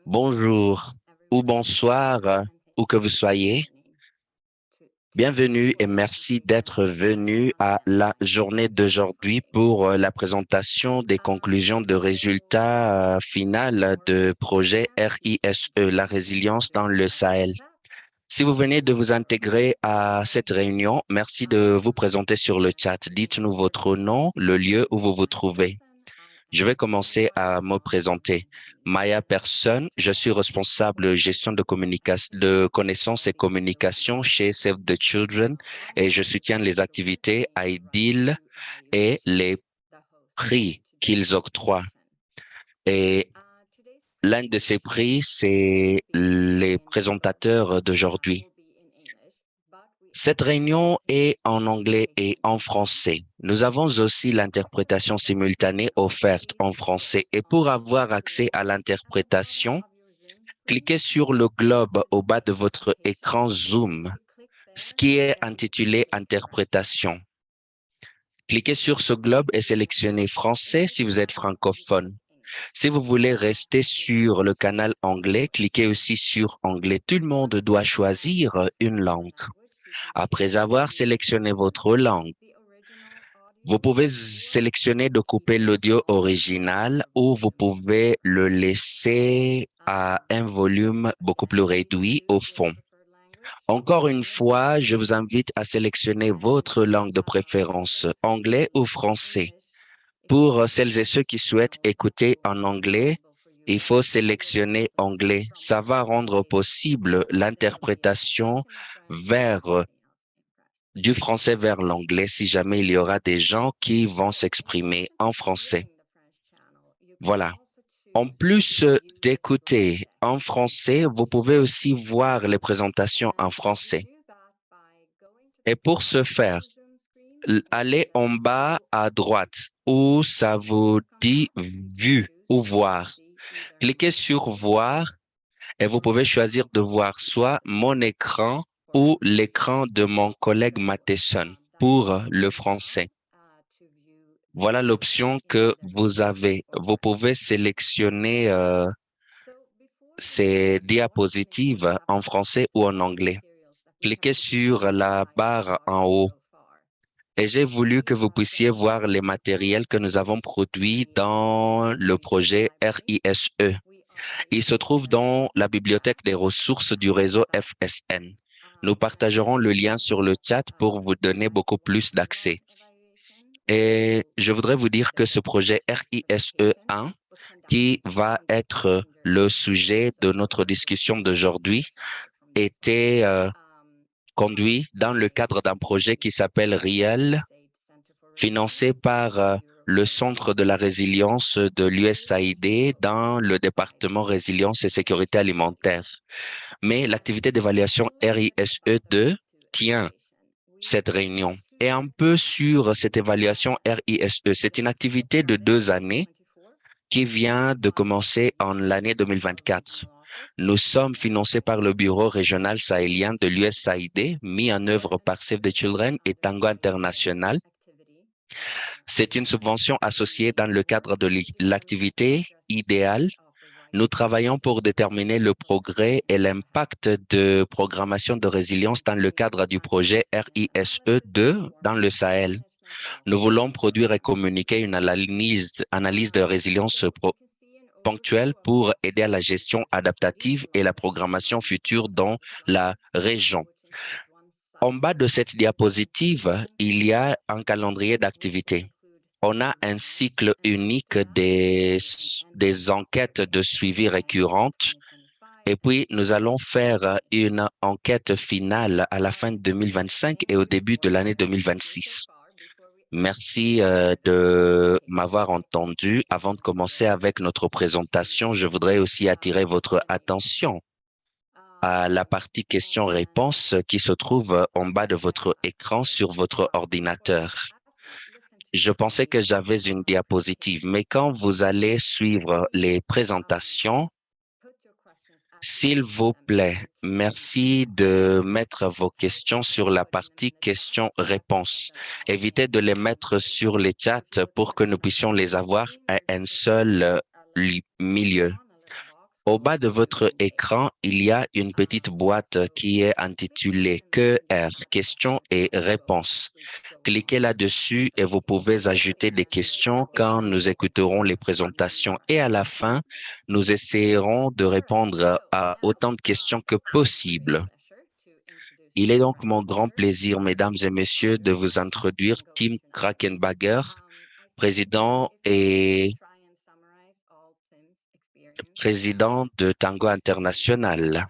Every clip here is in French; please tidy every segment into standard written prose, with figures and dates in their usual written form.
Bonjour ou bonsoir, où que vous soyez. Bienvenue et merci d'être venu à la journée d'aujourd'hui pour la présentation des conclusions de résultats finales de projet RISE, la résilience dans le Sahel. Si vous venez de vous intégrer à cette réunion, merci de vous présenter sur le chat. Dites-nous votre nom, le lieu où vous vous trouvez. Je vais commencer à me présenter. Maya Person, je suis responsable gestion de communication, de connaissances et communication chez Save the Children et je soutiens les activités IDEAL et les prix qu'ils octroient. Et l'un de ces prix, c'est les présentateurs d'aujourd'hui. Cette réunion est en anglais et en français. Nous avons aussi l'interprétation simultanée offerte en français et pour avoir accès à l'interprétation, cliquez sur le globe au bas de votre écran Zoom, ce qui est intitulé Interprétation. Cliquez sur ce globe et sélectionnez Français si vous êtes francophone. Si vous voulez rester sur le canal anglais, cliquez aussi sur Anglais. Tout le monde doit choisir une langue. Après avoir sélectionné votre langue, vous pouvez sélectionner de couper l'audio original ou vous pouvez le laisser à un volume beaucoup plus réduit au fond. Encore une fois, je vous invite à sélectionner votre langue de préférence, anglais ou français. Pour celles et ceux qui souhaitent écouter en anglais, il faut sélectionner anglais. Ça va rendre possible l'interprétation du français vers l'anglais si jamais il y aura des gens qui vont s'exprimer en français. Voilà. En plus d'écouter en français, vous pouvez aussi voir les présentations en français. Et pour ce faire, allez en bas à droite où ça vous dit vue ou voir. Cliquez sur voir et vous pouvez choisir de voir soit mon écran ou l'écran de mon collègue Matheson pour le français. Voilà l'option que vous avez. Vous pouvez sélectionner ces diapositives en français ou en anglais. Cliquez sur la barre en haut et j'ai voulu que vous puissiez voir les matériels que nous avons produits dans le projet RISE. Il se trouve dans la bibliothèque des ressources du réseau FSN. Nous partagerons le lien sur le chat pour vous donner beaucoup plus d'accès. Et je voudrais vous dire que ce projet RISE 1, qui va être le sujet de notre discussion d'aujourd'hui, était conduit dans le cadre d'un projet qui s'appelle RIEL, financé par le Centre de la résilience de l'USAID dans le département résilience et sécurité alimentaire. Mais l'activité d'évaluation RISE 2 tient cette réunion. Et un peu sur cette évaluation RISE, c'est une activité de 2 années qui vient de commencer en l'année 2024. Nous sommes financés par le Bureau régional sahélien de l'USAID, mis en œuvre par Save the Children et Tango International. C'est une subvention associée dans le cadre de l'activité idéale. Nous travaillons pour déterminer le progrès et l'impact de programmation de résilience dans le cadre du projet RISE 2 dans le Sahel. Nous voulons produire et communiquer une analyse de résilience ponctuelle pour aider à la gestion adaptative et la programmation future dans la région. En bas de cette diapositive, il y a un calendrier d'activités. On a un cycle unique des enquêtes de suivi récurrentes et puis nous allons faire une enquête finale à la fin de 2025 et au début de l'année 2026. Merci de m'avoir entendu. Avant de commencer avec notre présentation, je voudrais aussi attirer votre attention à la partie questions-réponses qui se trouve en bas de votre écran sur votre ordinateur. Je pensais que j'avais une diapositive, mais quand vous allez suivre les présentations, s'il vous plaît, merci de mettre vos questions sur la partie questions-réponses. Évitez de les mettre sur les chats pour que nous puissions les avoir à un seul milieu. Au bas de votre écran, il y a une petite boîte qui est intitulée QR, questions et réponses. Cliquez là-dessus et vous pouvez ajouter des questions quand nous écouterons les présentations. Et à la fin, nous essayerons de répondre à autant de questions que possible. Il est donc mon grand plaisir, mesdames et messieurs, de vous introduire Tim Krakenbagger, président et président de Tango International.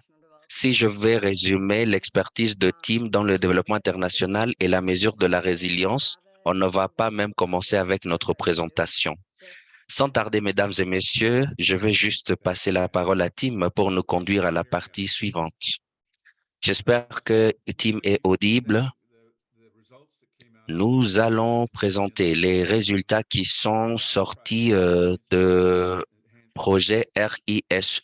Si je vais résumer l'expertise de Tim dans le développement international et la mesure de la résilience, on ne va pas même commencer avec notre présentation. Sans tarder, mesdames et messieurs, je vais juste passer la parole à Tim pour nous conduire à la partie suivante. J'espère que Tim est audible. Nous allons présenter les résultats qui sont sortis de projet RISE.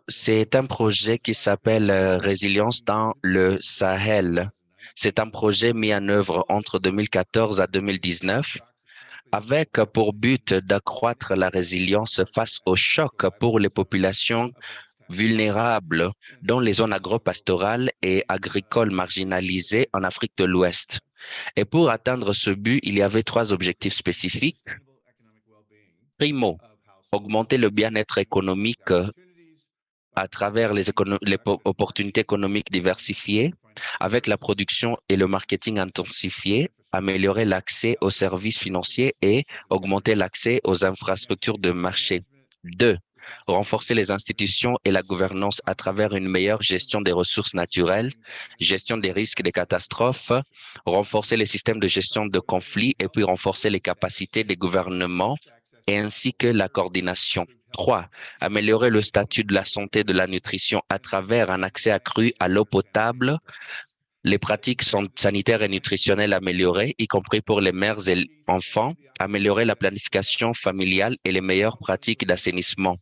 C'est un projet qui s'appelle Résilience dans le Sahel. C'est un projet mis en œuvre entre 2014 à 2019 avec pour but d'accroître la résilience face aux chocs pour les populations vulnérables dans les zones agro-pastorales et agricoles marginalisées en Afrique de l'Ouest. Et pour atteindre ce but, il y avait trois objectifs spécifiques. Primo, augmenter le bien-être économique à travers les opportunités économiques diversifiées, avec la production et le marketing intensifié, améliorer l'accès aux services financiers et augmenter l'accès aux infrastructures de marché. 2. Renforcer les institutions et la gouvernance à travers une meilleure gestion des ressources naturelles, gestion des risques et des catastrophes, renforcer les systèmes de gestion de conflits et puis renforcer les capacités des gouvernements et ainsi que la coordination. 3. Améliorer le statut de la santé et de la nutrition à travers un accès accru à l'eau potable, les pratiques sanitaires et nutritionnelles améliorées, y compris pour les mères et les enfants, améliorer la planification familiale et les meilleures pratiques d'assainissement.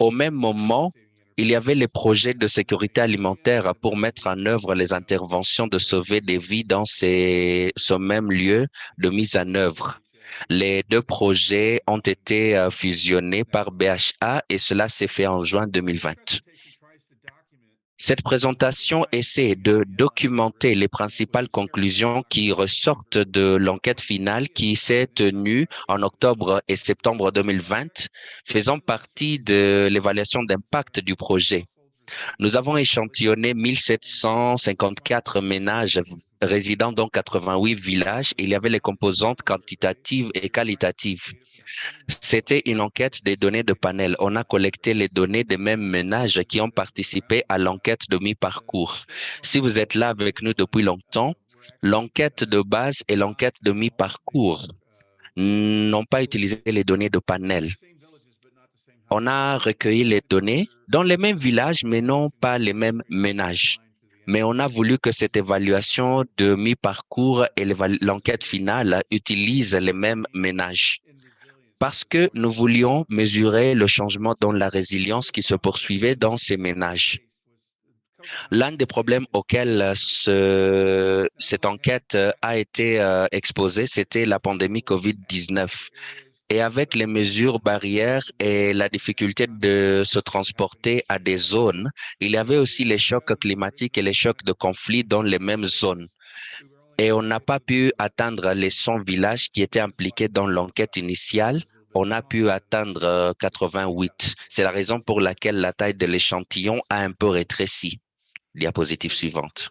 Au même moment, il y avait les projets de sécurité alimentaire pour mettre en œuvre les interventions de sauver des vies dans ce même lieu de mise en œuvre. Les deux projets ont été fusionnés par BHA et cela s'est fait en juin 2020. Cette présentation essaie de documenter les principales conclusions qui ressortent de l'enquête finale qui s'est tenue en octobre et septembre 2020, faisant partie de l'évaluation d'impact du projet. Nous avons échantillonné 1754 ménages résidant dans 88 villages. Il y avait les composantes quantitatives et qualitatives. C'était une enquête des données de panel. On a collecté les données des mêmes ménages qui ont participé à l'enquête de mi-parcours. Si vous êtes là avec nous depuis longtemps, l'enquête de base et l'enquête de mi-parcours n'ont pas utilisé les données de panel. On a recueilli les données dans les mêmes villages, mais non pas les mêmes ménages. Mais on a voulu que cette évaluation de mi-parcours et l'enquête finale utilisent les mêmes ménages parce que nous voulions mesurer le changement dans la résilience qui se poursuivait dans ces ménages. L'un des problèmes auxquels cette enquête a été exposée, c'était la pandémie COVID-19. Et avec les mesures barrières et la difficulté de se transporter à des zones, il y avait aussi les chocs climatiques et les chocs de conflit dans les mêmes zones. Et on n'a pas pu atteindre les 100 villages qui étaient impliqués dans l'enquête initiale. On a pu atteindre 88. C'est la raison pour laquelle la taille de l'échantillon a un peu rétréci. Diapositive suivante.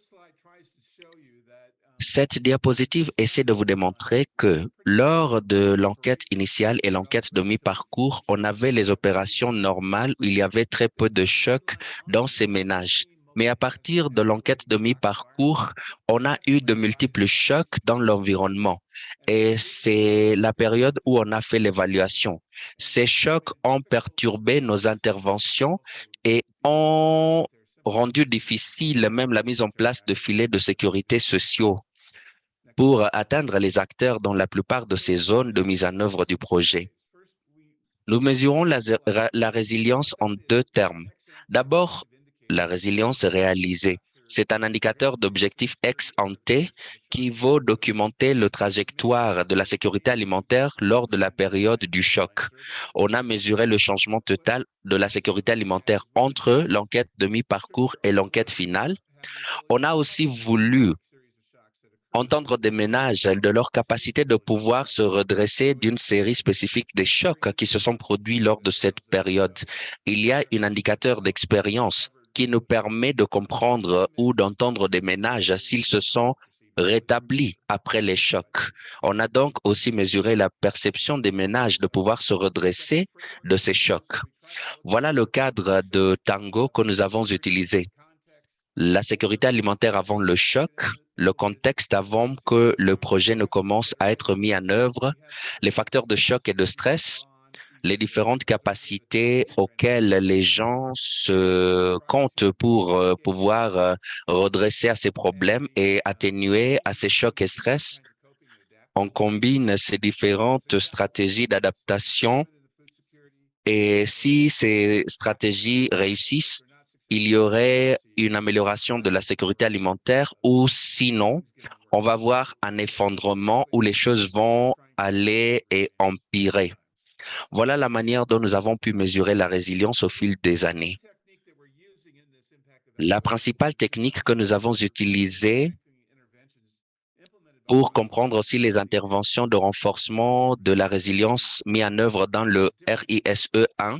Cette diapositive essaie de vous démontrer que lors de l'enquête initiale et l'enquête de mi-parcours, on avait les opérations normales où il y avait très peu de chocs dans ces ménages. Mais à partir de l'enquête de mi-parcours, on a eu de multiples chocs dans l'environnement. Et c'est la période où on a fait l'évaluation. Ces chocs ont perturbé nos interventions et ont rendu difficile même la mise en place de filets de sécurité sociaux pour atteindre les acteurs dans la plupart de ces zones de mise en œuvre du projet. Nous mesurons la résilience en deux termes. D'abord, la résilience réalisée. C'est un indicateur d'objectif ex ante qui va documenter le trajectoire de la sécurité alimentaire lors de la période du choc. On a mesuré le changement total de la sécurité alimentaire entre l'enquête de mi-parcours et l'enquête finale. On a aussi voulu entendre des ménages de leur capacité de pouvoir se redresser d'une série spécifique des chocs qui se sont produits lors de cette période. Il y a un indicateur d'expérience qui nous permet de comprendre ou d'entendre des ménages s'ils se sont rétablis après les chocs. On a donc aussi mesuré la perception des ménages de pouvoir se redresser de ces chocs. Voilà le cadre de Tango que nous avons utilisé. La sécurité alimentaire avant le choc, le contexte avant que le projet ne commence à être mis en œuvre, les facteurs de choc et de stress, les différentes capacités auxquelles les gens se comptent pour pouvoir redresser à ces problèmes et atténuer à ces chocs et stress. On combine ces différentes stratégies d'adaptation et si ces stratégies réussissent, il y aurait une amélioration de la sécurité alimentaire ou sinon, on va voir un effondrement où les choses vont aller et empirer. Voilà la manière dont nous avons pu mesurer la résilience au fil des années. La principale technique que nous avons utilisée pour comprendre aussi les interventions de renforcement de la résilience mises en œuvre dans le RISE 1,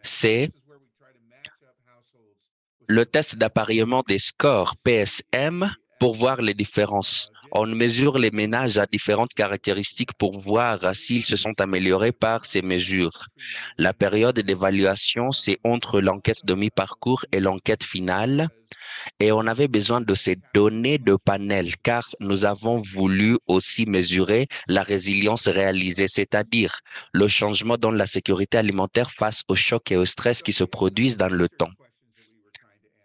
c'est le test d'appareillement des scores PSM pour voir les différences. On mesure les ménages à différentes caractéristiques pour voir s'ils se sont améliorés par ces mesures. La période d'évaluation, c'est entre l'enquête de mi-parcours et l'enquête finale. Et on avait besoin de ces données de panel car nous avons voulu aussi mesurer la résilience réalisée, c'est-à-dire le changement dans la sécurité alimentaire face aux chocs et au stress qui se produisent dans le temps.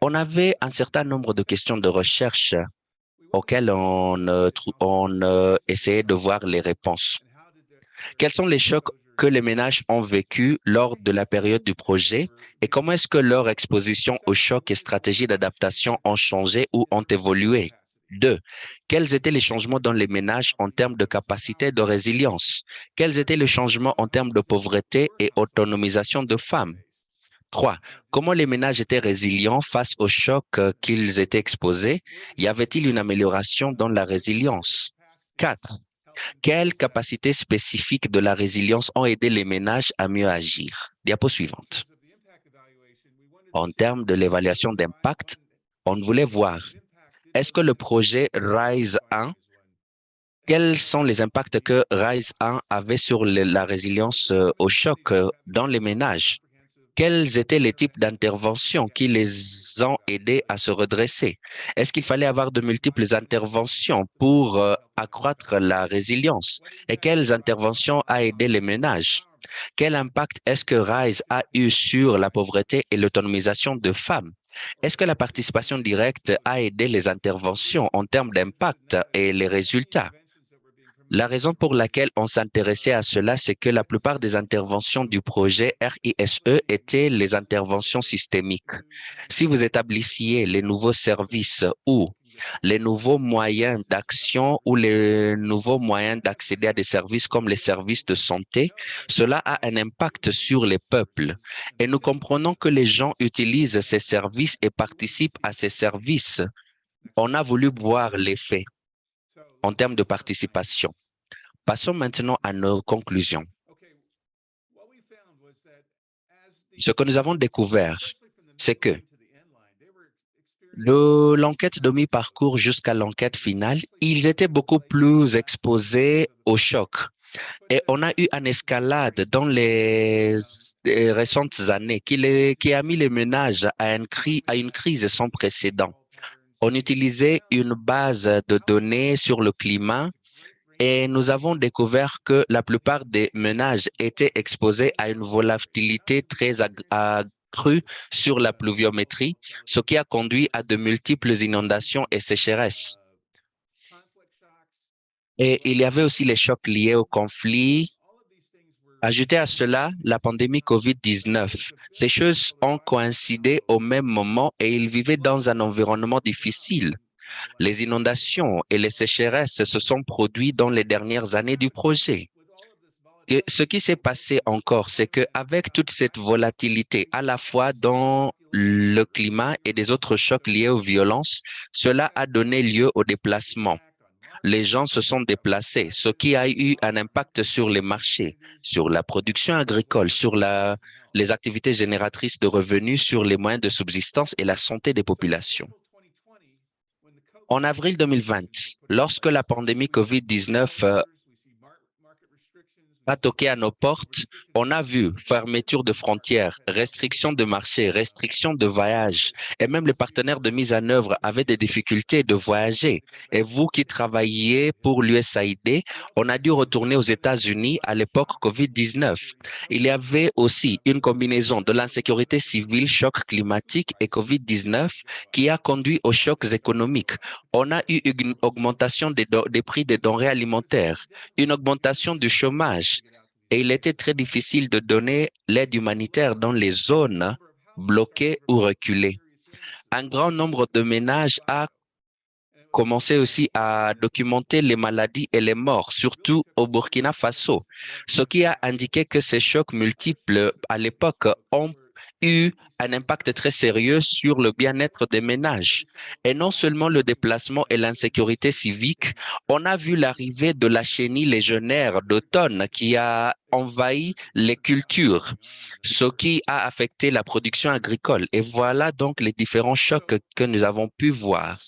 On avait un certain nombre de questions de recherche auxquelles on essayait de voir les réponses. Quels sont les chocs que les ménages ont vécus lors de la période du projet et comment est-ce que leur exposition aux chocs et stratégies d'adaptation ont changé ou ont évolué? 2. Quels étaient les changements dans les ménages en termes de capacité de résilience? Quels étaient les changements en termes de pauvreté et autonomisation de femmes? 3. Comment les ménages étaient résilients face aux chocs qu'ils étaient exposés? Y avait-il une amélioration dans la résilience? 4. Quelles capacités spécifiques de la résilience ont aidé les ménages à mieux agir? Diapo suivante. En termes de l'évaluation d'impact, on voulait voir, est-ce que le projet RISE 1, quels sont les impacts que RISE 1 avait sur la résilience au choc dans les ménages? Quels étaient les types d'interventions qui les ont aidés à se redresser? Est-ce qu'il fallait avoir de multiples interventions pour accroître la résilience? Et quelles interventions a aidé les ménages? Quel impact est-ce que RISE a eu sur la pauvreté et l'autonomisation de femmes? Est-ce que la participation directe a aidé les interventions en termes d'impact et les résultats? La raison pour laquelle on s'intéressait à cela, c'est que la plupart des interventions du projet RISE étaient les interventions systémiques. Si vous établissiez les nouveaux services ou les nouveaux moyens d'action ou les nouveaux moyens d'accéder à des services comme les services de santé, cela a un impact sur les peuples. Et nous comprenons que les gens utilisent ces services et participent à ces services. On a voulu voir l'effet en termes de participation. Passons maintenant à nos conclusions. Ce que nous avons découvert, c'est que de l'enquête de mi-parcours jusqu'à l'enquête finale, ils étaient beaucoup plus exposés au choc. Et on a eu une escalade dans les récentes années qui a mis les ménages à une crise sans précédent. On utilisait une base de données sur le climat et nous avons découvert que la plupart des ménages étaient exposés à une volatilité très accrue sur la pluviométrie, ce qui a conduit à de multiples inondations et sécheresses. Et il y avait aussi les chocs liés au conflit Ajoutez à cela la pandémie COVID-19. Ces choses ont coïncidé au même moment et ils vivaient dans un environnement difficile. Les inondations et les sécheresses se sont produits dans les dernières années du projet. Et ce qui s'est passé encore, c'est qu'avec toute cette volatilité, à la fois dans le climat et des autres chocs liés aux violences, cela a donné lieu au déplacement. Les gens se sont déplacés, ce qui a eu un impact sur les marchés, sur la production agricole, sur les activités génératrices de revenus, sur les moyens de subsistance et la santé des populations. En avril 2020, lorsque la pandémie COVID-19 a toqué à nos portes, on a vu fermeture de frontières, restrictions de marché, restrictions de voyage, et même les partenaires de mise en œuvre avaient des difficultés de voyager. Et vous qui travailliez pour l'USAID, on a dû retourner aux États-Unis à l'époque COVID-19. Il y avait aussi une combinaison de l'insécurité civile, choc climatique et COVID-19 qui a conduit aux chocs économiques. On a eu une augmentation des prix des denrées alimentaires, une augmentation du chômage, et il était très difficile de donner l'aide humanitaire dans les zones bloquées ou reculées. Un grand nombre de ménages a commencé aussi à documenter les maladies et les morts, surtout au Burkina Faso, ce qui a indiqué que ces chocs multiples à l'époque ont eu un impact très sérieux sur le bien-être des ménages. Et non seulement le déplacement et l'insécurité civique, on a vu l'arrivée de la chenille légionnaire d'automne qui a envahi les cultures, ce qui a affecté la production agricole. Et voilà donc les différents chocs que nous avons pu voir.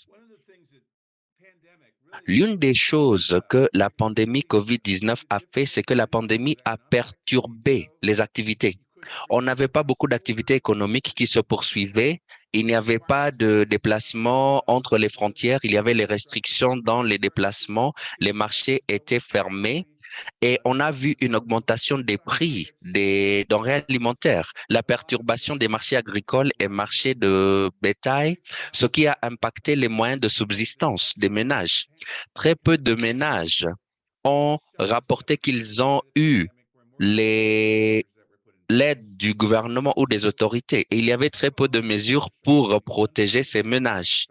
L'une des choses que la pandémie COVID-19 a fait, c'est que la pandémie a perturbé les activités. On n'avait pas beaucoup d'activités économiques qui se poursuivaient. Il n'y avait pas de déplacement entre les frontières. Il y avait les restrictions dans les déplacements. Les marchés étaient fermés. Et on a vu une augmentation des prix des denrées alimentaires, la perturbation des marchés agricoles et marchés de bétail, ce qui a impacté les moyens de subsistance des ménages. Très peu de ménages ont rapporté qu'ils ont eu l'aide du gouvernement ou des autorités. Et il y avait très peu de mesures pour protéger ces ménages.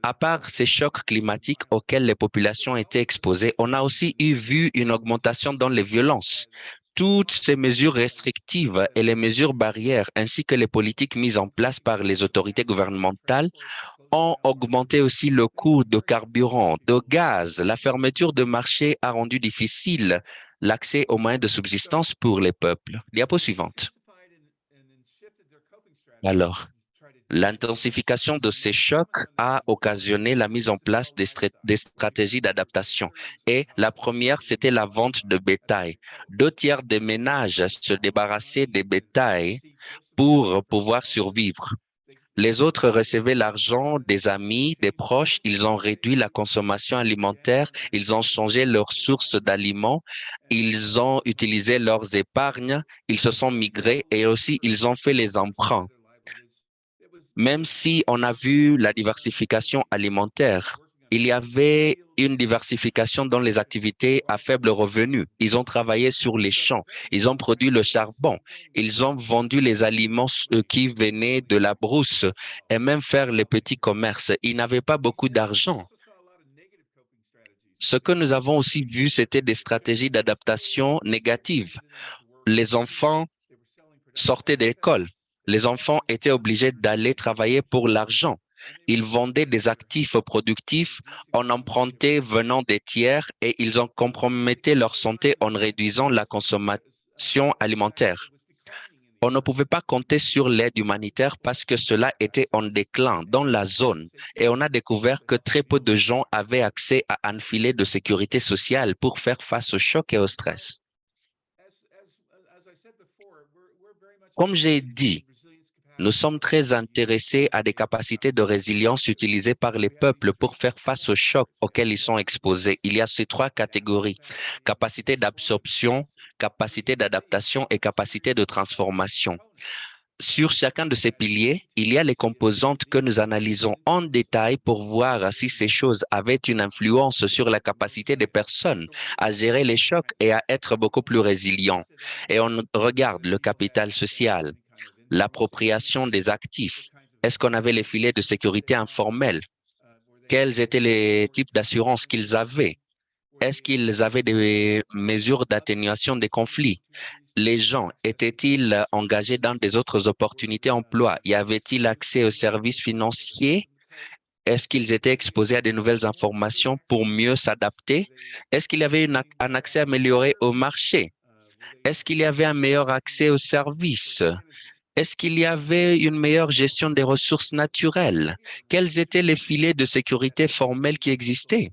À part ces chocs climatiques auxquels les populations étaient exposées, on a aussi vu une augmentation dans les violences. Toutes ces mesures restrictives et les mesures barrières, ainsi que les politiques mises en place par les autorités gouvernementales, ont augmenté aussi le coût de carburant, de gaz. La fermeture de marchés a rendu difficile l'accès aux moyens de subsistance pour les peuples. Diapo suivante. Alors, l'intensification de ces chocs a occasionné la mise en place des stratégies d'adaptation. Et la première, c'était la vente de bétail. 2 tiers des ménages se débarrassaient des bétails pour pouvoir survivre. Les autres recevaient l'argent des amis, des proches. Ils ont réduit la consommation alimentaire. Ils ont changé leurs sources d'aliments. Ils ont utilisé leurs épargnes. Ils se sont migrés et aussi ils ont fait les emprunts. Même si on a vu la diversification alimentaire, il y avait une diversification dans les activités à faible revenu. Ils ont travaillé sur les champs, ils ont produit le charbon, ils ont vendu les aliments qui venaient de la brousse et même faire les petits commerces. Ils n'avaient pas beaucoup d'argent. Ce que nous avons aussi vu, c'était des stratégies d'adaptation négatives. Les enfants sortaient d'école. Les enfants étaient obligés d'aller travailler pour l'argent. Ils vendaient des actifs productifs en empruntés venant des tiers et ils ont comprometté leur santé en réduisant la consommation alimentaire. On ne pouvait pas compter sur l'aide humanitaire parce que cela était en déclin dans la zone et on a découvert que très peu de gens avaient accès à un filet de sécurité sociale pour faire face au choc et au stress. Comme j'ai dit, nous sommes très intéressés à des capacités de résilience utilisées par les peuples pour faire face aux chocs auxquels ils sont exposés. Il y a ces 3 catégories: capacité d'absorption, capacité d'adaptation et capacité de transformation. Sur chacun de ces piliers, il y a les composantes que nous analysons en détail pour voir si ces choses avaient une influence sur la capacité des personnes à gérer les chocs et à être beaucoup plus résilients. Et on regarde le capital social, l'appropriation des actifs. Est-ce qu'on avait les filets de sécurité informels? Quels étaient les types d'assurances qu'ils avaient? Est-ce qu'ils avaient des mesures d'atténuation des conflits? Les gens étaient-ils engagés dans des autres opportunités d'emploi? Y avait-il accès aux services financiers? Est-ce qu'ils étaient exposés à de nouvelles informations pour mieux s'adapter? Est-ce qu'il y avait un accès amélioré au marché? Est-ce qu'il y avait un meilleur accès aux services? Est-ce qu'il y avait une meilleure gestion des ressources naturelles? Quels étaient les filets de sécurité formels qui existaient?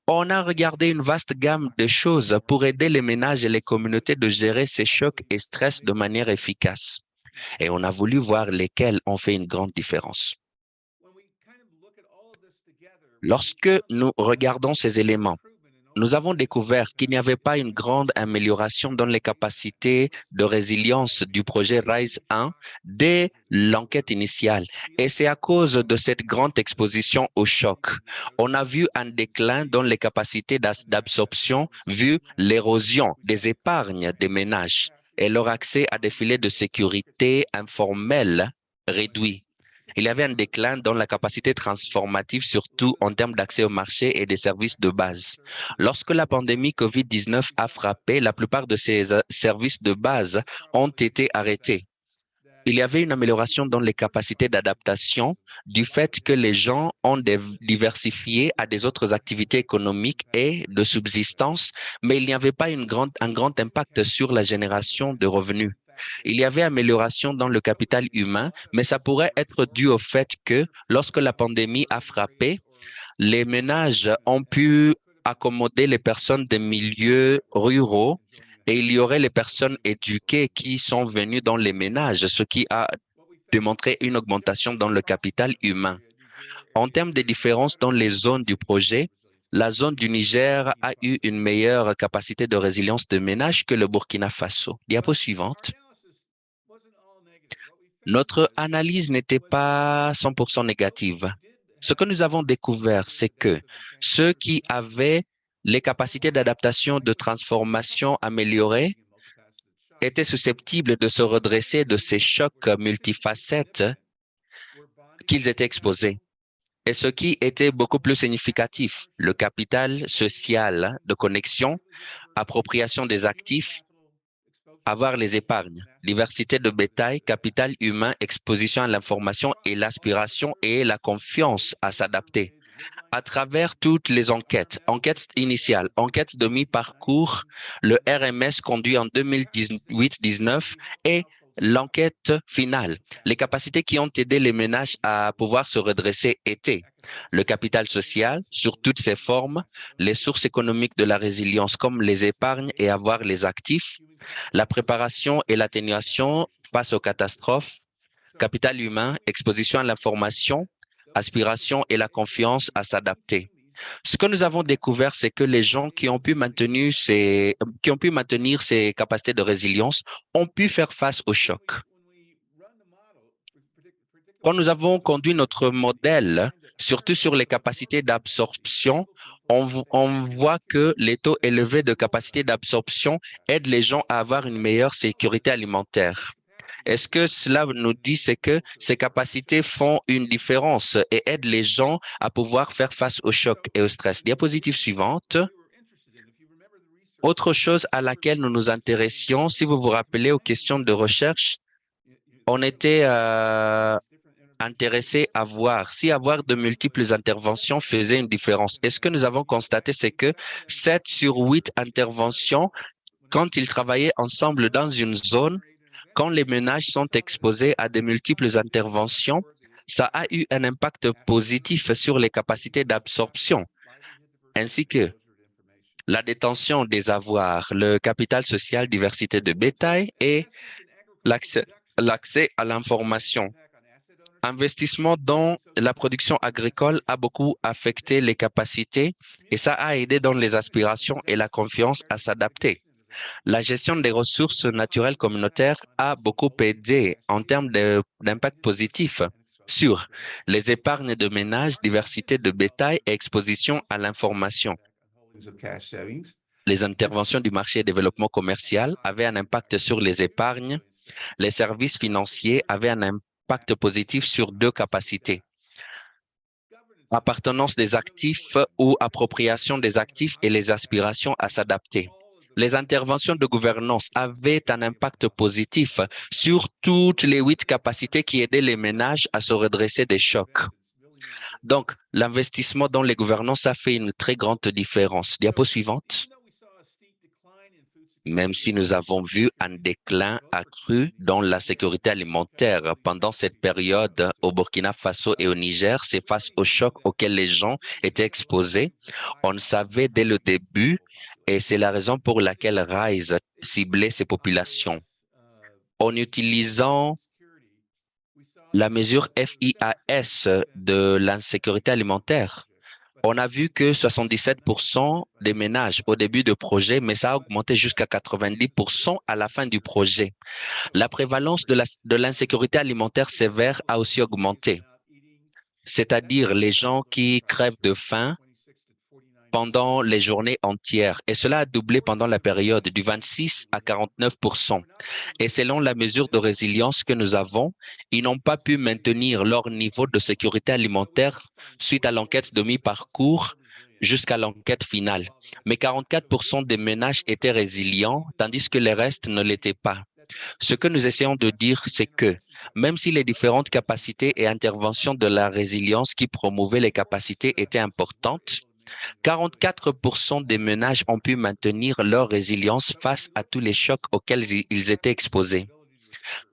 On a regardé une vaste gamme de choses pour aider les ménages et les communautés de gérer ces chocs et stress de manière efficace. Et on a voulu voir lesquels ont fait une grande différence. Lorsque nous regardons ces éléments, nous avons découvert qu'il n'y avait pas une grande amélioration dans les capacités de résilience du projet RISE 1 dès l'enquête initiale. Et c'est à cause de cette grande exposition au choc. On a vu un déclin dans les capacités d'absorption vu l'érosion des épargnes des ménages et leur accès à des filets de sécurité informels réduits. Il y avait un déclin dans la capacité transformative, surtout en termes d'accès au marché et des services de base. Lorsque la pandémie COVID-19 a frappé, la plupart de ces services de base ont été arrêtés. Il y avait une amélioration dans les capacités d'adaptation du fait que les gens ont diversifié à des autres activités économiques et de subsistance, mais il n'y avait pas un grand impact sur la génération de revenus. Il y avait amélioration dans le capital humain, mais ça pourrait être dû au fait que lorsque la pandémie a frappé, les ménages ont pu accommoder les personnes des milieux ruraux et il y aurait les personnes éduquées qui sont venues dans les ménages, ce qui a démontré une augmentation dans le capital humain. En termes de différences dans les zones du projet, la zone du Niger a eu une meilleure capacité de résilience de ménage que le Burkina Faso. Diapo suivante. Notre analyse n'était pas 100% négative. Ce que nous avons découvert, c'est que ceux qui avaient les capacités d'adaptation, de transformation améliorées étaient susceptibles de se redresser de ces chocs multifacettes qu'ils étaient exposés. Et ce qui était beaucoup plus significatif, le capital social de connexion, appropriation des actifs, avoir les épargnes, diversité de bétail, capital humain, exposition à l'information et l'aspiration et la confiance à s'adapter. À travers toutes les enquêtes, enquête initiale, enquête de mi-parcours, le RMS conduit en 2018-19 et l'enquête finale. Les capacités qui ont aidé les ménages à pouvoir se redresser étaient le capital social sur toutes ses formes, les sources économiques de la résilience comme les épargnes et avoir les actifs, la préparation et l'atténuation face aux catastrophes, capital humain, exposition à l'information, aspiration et la confiance à s'adapter. Ce que nous avons découvert, c'est que les gens qui ont pu maintenir ces capacités de résilience ont pu faire face au choc. Quand nous avons conduit notre modèle, surtout sur les capacités d'absorption, on voit que les taux élevés de capacité d'absorption aident les gens à avoir une meilleure sécurité alimentaire. Est-ce que cela nous dit, c'est que ces capacités font une différence et aident les gens à pouvoir faire face au choc et au stress? Diapositive suivante. Autre chose à laquelle nous nous intéressions, si vous vous rappelez aux questions de recherche, on était intéressé à voir si avoir de multiples interventions faisait une différence. Et ce que nous avons constaté, c'est que 7 sur 8 interventions, quand ils travaillaient ensemble dans une zone, quand les ménages sont exposés à de multiples interventions, ça a eu un impact positif sur les capacités d'absorption, ainsi que la détention des avoirs, le capital social, diversité de bétail et l'accès, l'accès à l'information. Investissement dans la production agricole a beaucoup affecté les capacités et ça a aidé dans les aspirations et la confiance à s'adapter. La gestion des ressources naturelles communautaires a beaucoup aidé en termes d'impact positif sur les épargnes de ménage, diversité de bétail et exposition à l'information. Les interventions du marché et développement commercial avaient un impact sur les épargnes. Les services financiers avaient un impact positif sur deux capacités: appartenance des actifs ou appropriation des actifs et les aspirations à s'adapter. Les interventions de gouvernance avaient un impact positif sur toutes les 8 capacités qui aidaient les ménages à se redresser des chocs. Donc, l'investissement dans les gouvernances a fait une très grande différence. Diapo suivante. Même si nous avons vu un déclin accru dans la sécurité alimentaire pendant cette période au Burkina Faso et au Niger, c'est face aux chocs auxquels les gens étaient exposés. On le savait dès le début et c'est la raison pour laquelle RISE ciblait ces populations. En utilisant la mesure FIAS de l'insécurité alimentaire, on a vu que 77% des ménages au début du projet, mais ça a augmenté jusqu'à 90% à la fin du projet. La prévalence de l'insécurité alimentaire sévère a aussi augmenté, c'est-à-dire les gens qui crèvent de faim pendant les journées entières. Et cela a doublé pendant la période du 26 à 49%. Et selon la mesure de résilience que nous avons, ils n'ont pas pu maintenir leur niveau de sécurité alimentaire suite à l'enquête de mi-parcours jusqu'à l'enquête finale. Mais 44% des ménages étaient résilients, tandis que les restes ne l'étaient pas. Ce que nous essayons de dire, c'est que même si les différentes capacités et interventions de la résilience qui promouvaient les capacités étaient importantes, 44% des ménages ont pu maintenir leur résilience face à tous les chocs auxquels ils étaient exposés.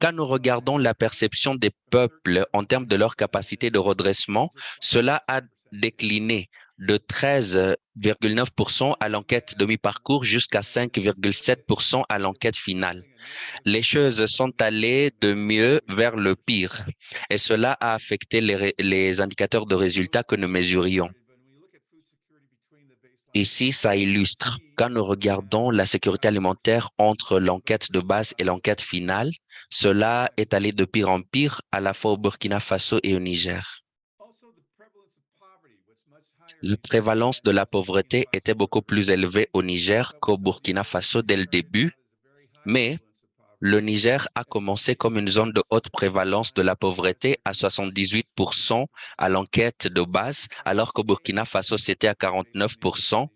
Quand nous regardons la perception des peuples en termes de leur capacité de redressement, cela a décliné de 13,9% à l'enquête de mi-parcours jusqu'à 5,7% à l'enquête finale. Les choses sont allées de mieux vers le pire et cela a affecté les indicateurs de résultats que nous mesurions. Ici, ça illustre, quand nous regardons la sécurité alimentaire entre l'enquête de base et l'enquête finale, cela est allé de pire en pire à la fois au Burkina Faso et au Niger. La prévalence de la pauvreté était beaucoup plus élevée au Niger qu'au Burkina Faso dès le début, mais le Niger a commencé comme une zone de haute prévalence de la pauvreté à 78% à l'enquête de base, alors qu'au Burkina Faso, c'était à 49%.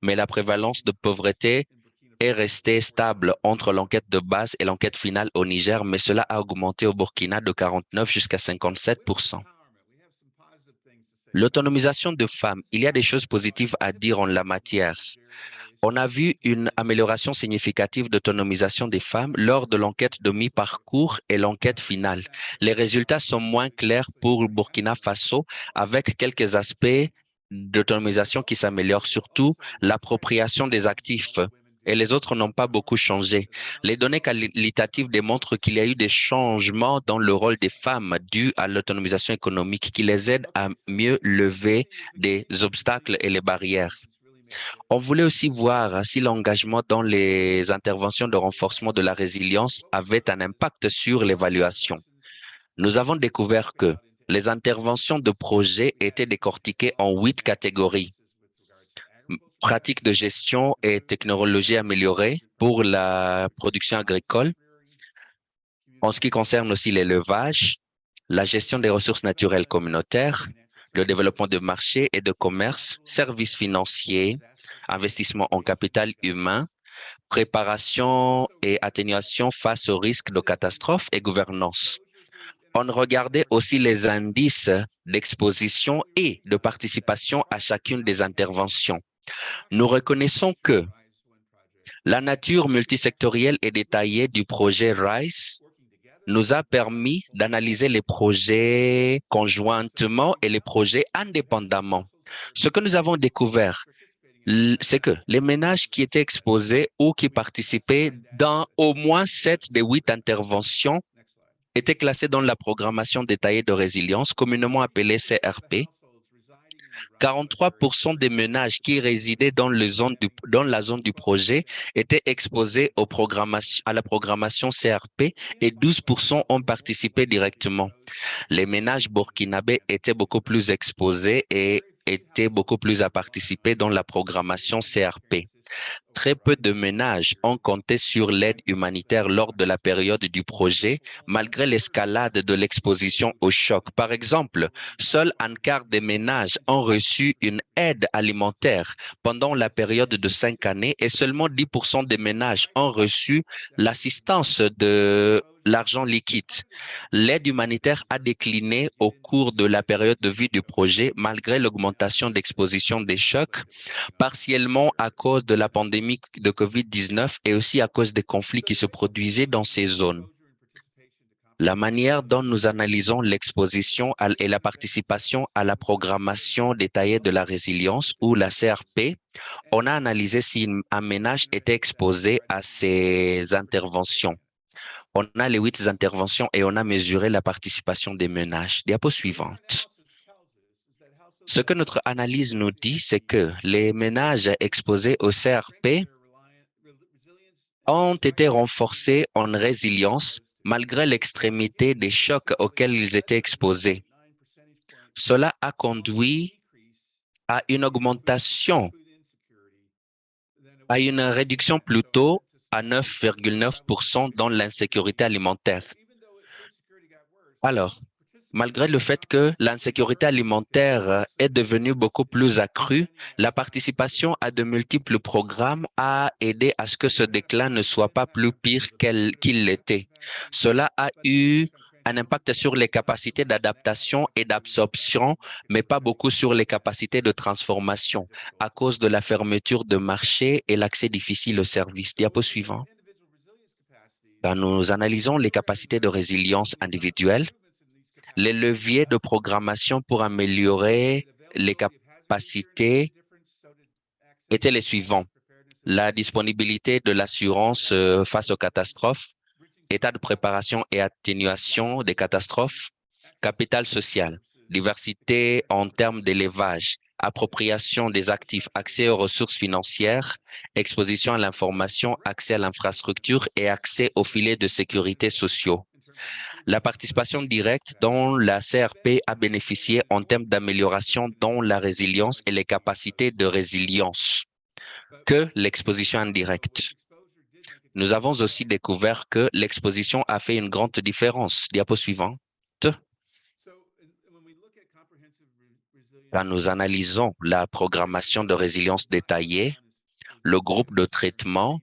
Mais la prévalence de pauvreté est restée stable entre l'enquête de base et l'enquête finale au Niger, mais cela a augmenté au Burkina de 49 jusqu'à 57%. L'autonomisation de femmes, il y a des choses positives à dire en la matière. On a vu une amélioration significative d'autonomisation des femmes lors de l'enquête de mi-parcours et l'enquête finale. Les résultats sont moins clairs pour Burkina Faso avec quelques aspects d'autonomisation qui s'améliorent, surtout l'appropriation des actifs. Et les autres n'ont pas beaucoup changé. Les données qualitatives démontrent qu'il y a eu des changements dans le rôle des femmes dus à l'autonomisation économique qui les aident à mieux lever des obstacles et les barrières. On voulait aussi voir si l'engagement dans les interventions de renforcement de la résilience avait un impact sur l'évaluation. Nous avons découvert que les interventions de projet étaient décortiquées en 8 catégories. Pratiques de gestion et technologies améliorées pour la production agricole. En ce qui concerne aussi l'élevage, la gestion des ressources naturelles communautaires, le développement de marchés et de commerce, services financiers, investissement en capital humain, préparation et atténuation face aux risques de catastrophes et gouvernance. On regardait aussi les indices d'exposition et de participation à chacune des interventions. Nous reconnaissons que la nature multisectorielle et détaillée du projet RISE nous a permis d'analyser les projets conjointement et les projets indépendamment. Ce que nous avons découvert, c'est que les ménages qui étaient exposés ou qui participaient dans au moins 7 des 8 interventions étaient classés dans la programmation détaillée de résilience, communément appelée CRP. 43% des ménages qui résidaient dans la zone du projet étaient exposés à la programmation CRP et 12% ont participé directement. Les ménages burkinabés étaient beaucoup plus exposés et étaient beaucoup plus à participer dans la programmation CRP. Très peu de ménages ont compté sur l'aide humanitaire lors de la période du projet, malgré l'escalade de l'exposition au choc. Par exemple, seul un quart des ménages ont reçu une aide alimentaire pendant la période de 5 années et seulement 10% des ménages ont reçu l'assistance de l'argent liquide. L'aide humanitaire a décliné au cours de la période de vie du projet malgré l'augmentation d'exposition des chocs, partiellement à cause de la pandémie de COVID-19 et aussi à cause des conflits qui se produisaient dans ces zones. La manière dont nous analysons l'exposition et la participation à la programmation détaillée de la résilience ou la CRP, on a analysé si un ménage était exposé à ces interventions. On a les 8 interventions et on a mesuré la participation des ménages. Diapo suivante. Ce que notre analyse nous dit, c'est que les ménages exposés au CRP ont été renforcés en résilience malgré l'extrémité des chocs auxquels ils étaient exposés. Cela a conduit à une augmentation, à une réduction plutôt à 9,9% dans l'insécurité alimentaire. Alors, malgré le fait que l'insécurité alimentaire est devenue beaucoup plus accrue, la participation à de multiples programmes a aidé à ce que ce déclin ne soit pas plus pire qu'il l'était. Cela a eu un impact sur les capacités d'adaptation et d'absorption, mais pas beaucoup sur les capacités de transformation à cause de la fermeture de marchés et l'accès difficile aux services. Diapo suivant. Quand nous analysons les capacités de résilience individuelles, les leviers de programmation pour améliorer les capacités étaient les suivants. La disponibilité de l'assurance face aux catastrophes, état de préparation et atténuation des catastrophes, capital social, diversité en termes d'élevage, appropriation des actifs, accès aux ressources financières, exposition à l'information, accès à l'infrastructure et accès aux filets de sécurité sociaux. La participation directe dont la CRP a bénéficié en termes d'amélioration dans la résilience et les capacités de résilience que l'exposition indirecte. Nous avons aussi découvert que l'exposition a fait une grande différence. Diapo suivante. Quand nous analysons la programmation de résilience détaillée, le groupe de traitement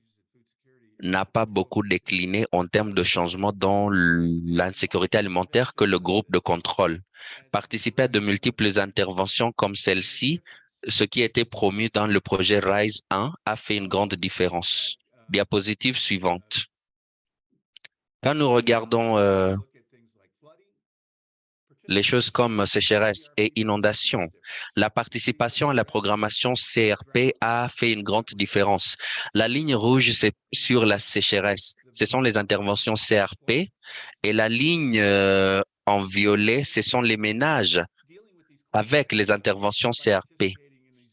n'a pas beaucoup décliné en termes de changement dans l'insécurité alimentaire que le groupe de contrôle. Participer à de multiples interventions comme celle-ci, ce qui était promu dans le projet RISE 1, a fait une grande différence. Diapositive suivante. Quand nous regardons les choses comme sécheresse et inondation, la participation à la programmation CRP a fait une grande différence. La ligne rouge, c'est sur la sécheresse. Ce sont les interventions CRP et la ligne en violet, ce sont les ménages avec les interventions CRP.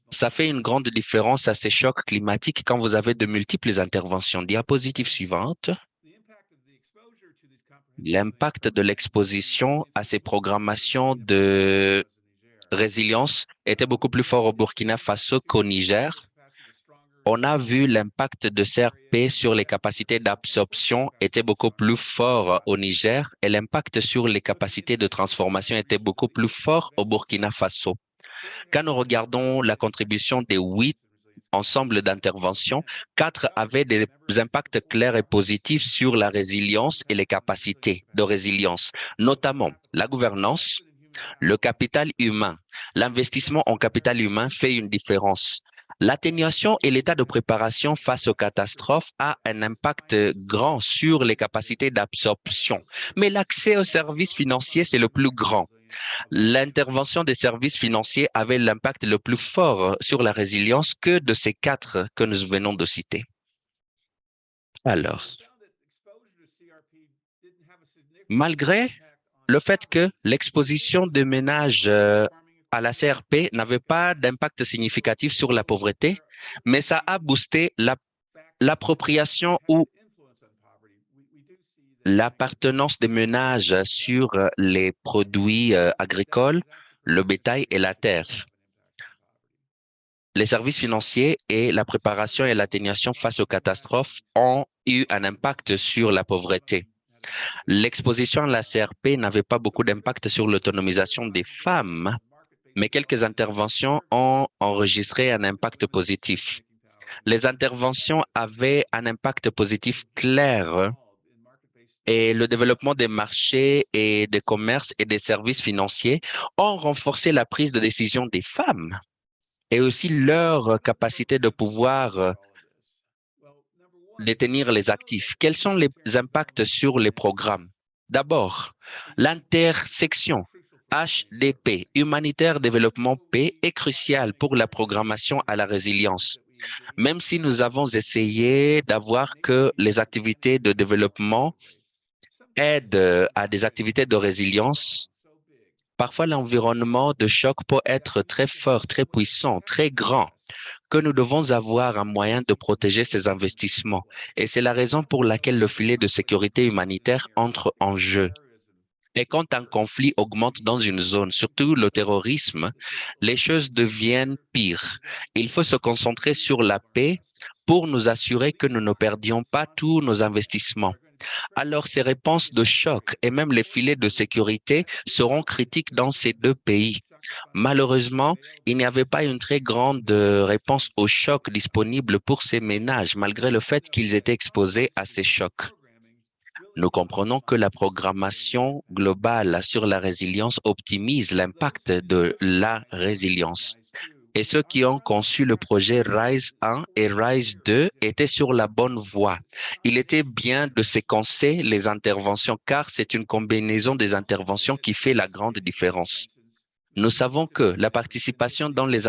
Ça fait une grande différence à ces chocs climatiques quand vous avez de multiples interventions. Diapositive suivante. L'impact de l'exposition à ces programmations de résilience était beaucoup plus fort au Burkina Faso qu'au Niger. On a vu l'impact de CRP sur les capacités d'absorption était beaucoup plus fort au Niger et l'impact sur les capacités de transformation était beaucoup plus fort au Burkina Faso. Quand nous regardons la contribution des 8 ensembles d'interventions, 4 avaient des impacts clairs et positifs sur la résilience et les capacités de résilience, notamment la gouvernance, le capital humain. L'investissement en capital humain fait une différence. L'atténuation et l'état de préparation face aux catastrophes a un impact grand sur les capacités d'absorption. Mais l'accès aux services financiers, c'est le plus grand. L'intervention des services financiers avait l'impact le plus fort sur la résilience que de ces 4 que nous venons de citer. Alors, malgré le fait que l'exposition des ménages à la CRP n'avait pas d'impact significatif sur la pauvreté, mais ça a boosté l'appropriation ou l'appartenance des ménages sur les produits agricoles, le bétail et la terre. Les services financiers et la préparation et l'atténuation face aux catastrophes ont eu un impact sur la pauvreté. L'exposition à la CRP n'avait pas beaucoup d'impact sur l'autonomisation des femmes, mais quelques interventions ont enregistré un impact positif. Les interventions avaient un impact positif clair et le développement des marchés et des commerces et des services financiers ont renforcé la prise de décision des femmes et aussi leur capacité de pouvoir détenir les actifs. Quels sont les impacts sur les programmes? D'abord, l'intersection HDP, Humanitaire Développement P, est cruciale pour la programmation à la résilience. Même si nous avons essayé d'avoir que les activités de développement aident à des activités de résilience, parfois l'environnement de choc peut être très fort, très puissant, très grand, que nous devons avoir un moyen de protéger ces investissements. Et c'est la raison pour laquelle le filet de sécurité humanitaire entre en jeu. Et quand un conflit augmente dans une zone, surtout le terrorisme, les choses deviennent pires. Il faut se concentrer sur la paix pour nous assurer que nous ne perdions pas tous nos investissements. Alors, ces réponses de choc et même les filets de sécurité seront critiques dans ces deux pays. Malheureusement, il n'y avait pas une très grande réponse au choc disponible pour ces ménages, malgré le fait qu'ils étaient exposés à ces chocs. Nous comprenons que la programmation globale sur la résilience optimise l'impact de la résilience. Et ceux qui ont conçu le projet RISE 1 et RISE 2 étaient sur la bonne voie. Il était bien de séquencer les interventions car c'est une combinaison des interventions qui fait la grande différence. Nous savons que la participation dans les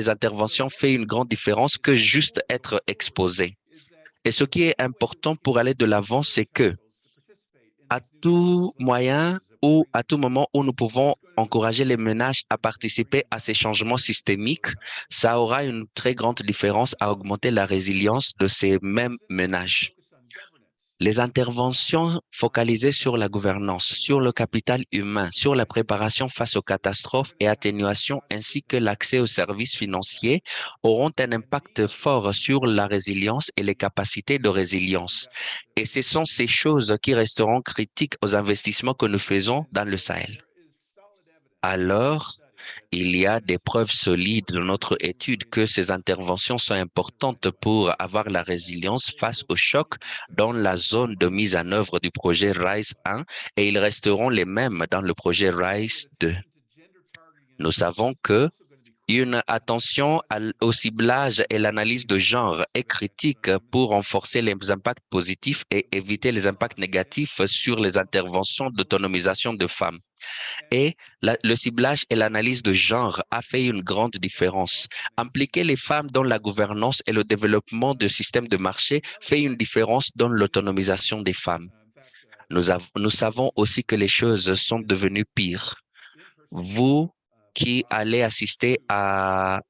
interventions fait une grande différence que juste être exposé. Et ce qui est important pour aller de l'avant, c'est que à tout moyen ou à tout moment où nous pouvons encourager les ménages à participer à ces changements systémiques, ça aura une très grande différence à augmenter la résilience de ces mêmes ménages. Les interventions focalisées sur la gouvernance, sur le capital humain, sur la préparation face aux catastrophes et atténuation ainsi que l'accès aux services financiers auront un impact fort sur la résilience et les capacités de résilience. Et ce sont ces choses qui resteront critiques aux investissements que nous faisons dans le Sahel. Alors, il y a des preuves solides dans notre étude que ces interventions sont importantes pour avoir la résilience face au choc dans la zone de mise en œuvre du projet RISE 1 et ils resteront les mêmes dans le projet RISE 2. Nous savons que une attention au ciblage et l'analyse de genre est critique pour renforcer les impacts positifs et éviter les impacts négatifs sur les interventions d'autonomisation de femmes. Et le ciblage et l'analyse de genre a fait une grande différence. Impliquer les femmes dans la gouvernance et le développement de systèmes de marché fait une différence dans l'autonomisation des femmes. Nous savons aussi que les choses sont devenues pires. Vous qui allez assister à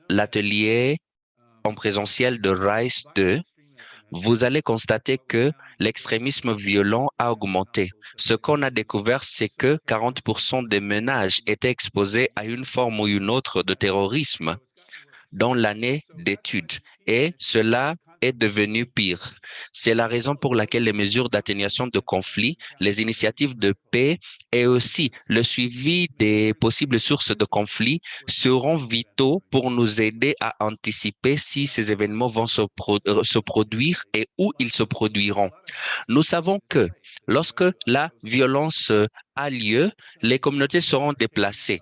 l'atelier en présentiel de RISE 2, vous allez constater que l'extrémisme violent a augmenté. Ce qu'on a découvert, c'est que 40% des ménages étaient exposés à une forme ou une autre de terrorisme dans l'année d'études et cela est devenu pire. C'est la raison pour laquelle les mesures d'atténuation de conflits, les initiatives de paix et aussi le suivi des possibles sources de conflits seront vitaux pour nous aider à anticiper si ces événements vont se produire et où ils se produiront. Nous savons que lorsque la violence a lieu, les communautés seront déplacées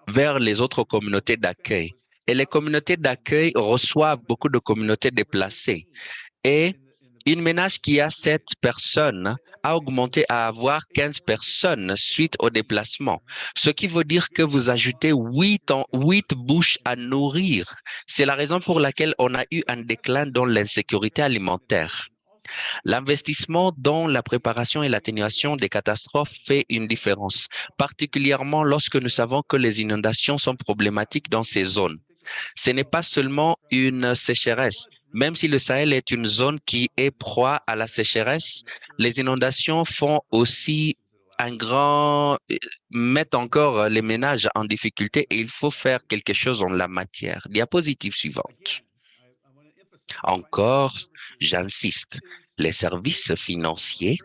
vers les autres communautés d'accueil. Et les communautés d'accueil reçoivent beaucoup de communautés déplacées. Et une ménage qui a 7 personnes a augmenté à avoir 15 personnes suite au déplacement, ce qui veut dire que vous ajoutez 8 bouches à nourrir. C'est la raison pour laquelle on a eu un déclin dans l'insécurité alimentaire. L'investissement dans la préparation et l'atténuation des catastrophes fait une différence, particulièrement lorsque nous savons que les inondations sont problématiques dans ces zones. Ce n'est pas seulement une sécheresse. Même si le Sahel est une zone qui est proie à la sécheresse, les inondations font aussi mettent encore les ménages en difficulté et il faut faire quelque chose en la matière. Diapositive suivante. Encore, j'insiste, les services financiers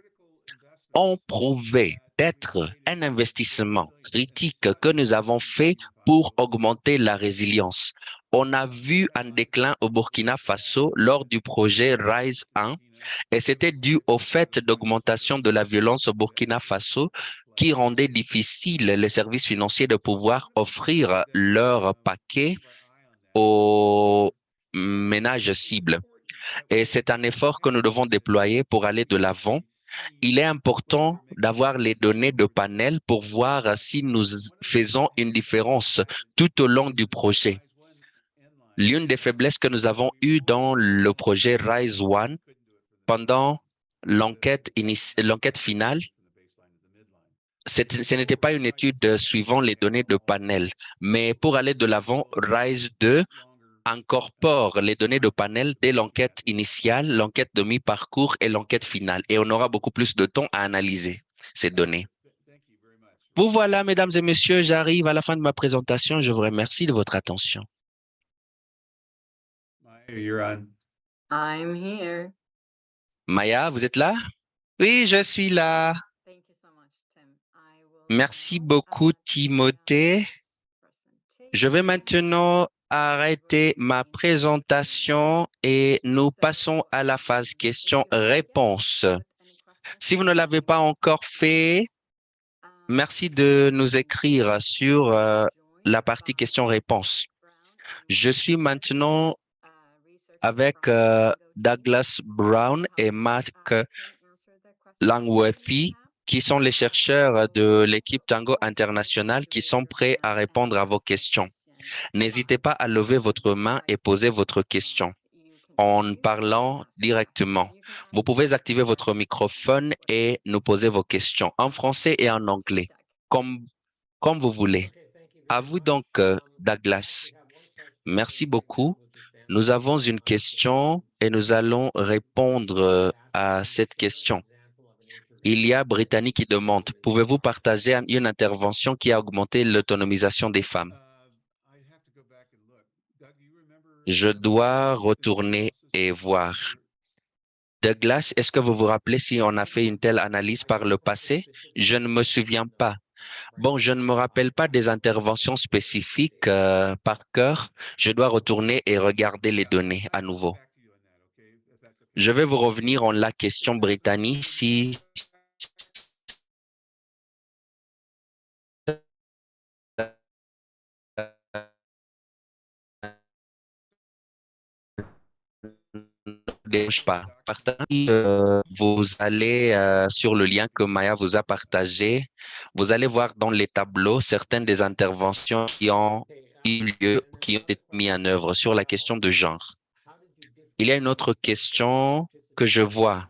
ont prouvé d'être un investissement critique que nous avons fait pour augmenter la résilience. On a vu un déclin au Burkina Faso lors du projet RISE 1 et c'était dû au fait d'augmentation de la violence au Burkina Faso qui rendait difficile les services financiers de pouvoir offrir leur paquet aux ménages cibles. Et c'est un effort que nous devons déployer pour aller de l'avant. Il est important d'avoir les données de panel pour voir si nous faisons une différence tout au long du projet. L'une des faiblesses que nous avons eues dans le projet RISE One pendant l'enquête finale, ce n'était pas une étude suivant les données de panel, mais pour aller de l'avant, RISE 2 incorpore les données de panel dès l'enquête initiale, l'enquête de mi-parcours et l'enquête finale. Et on aura beaucoup plus de temps à analyser ces données. Vous voilà, mesdames et messieurs, j'arrive à la fin de ma présentation. Je vous remercie de votre attention. I'm here. Maya, vous êtes là? Oui, je suis là. Merci beaucoup, Timothée. Je vais maintenant arrêter ma présentation et nous passons à la phase questions-réponses. Si vous ne l'avez pas encore fait, merci de nous écrire sur la partie questions-réponses. Je suis maintenant avec Douglas Brown et Mark Langworthy, qui sont les chercheurs de l'équipe Tango International qui sont prêts à répondre à vos questions. N'hésitez pas à lever votre main et poser votre question en parlant directement. Vous pouvez activer votre microphone et nous poser vos questions en français et en anglais, comme vous voulez. À vous donc, Douglas. Merci beaucoup. Nous avons une question et nous allons répondre à cette question. Il y a Brittany qui demande, pouvez-vous partager une intervention qui a augmenté l'autonomisation des femmes? Je dois retourner et voir. Douglas, est-ce que vous vous rappelez si on a fait une telle analyse par le passé? Je ne me souviens pas. Bon, je ne me rappelle pas des interventions spécifiques par cœur. Je dois retourner et regarder les données à nouveau. Je vais vous revenir en la question Brittany si dérange pas. Vous allez sur le lien que Maya vous a partagé, vous allez voir dans les tableaux certaines des interventions qui ont eu lieu, qui ont été mises en œuvre sur la question de genre. Il y a une autre question que je vois.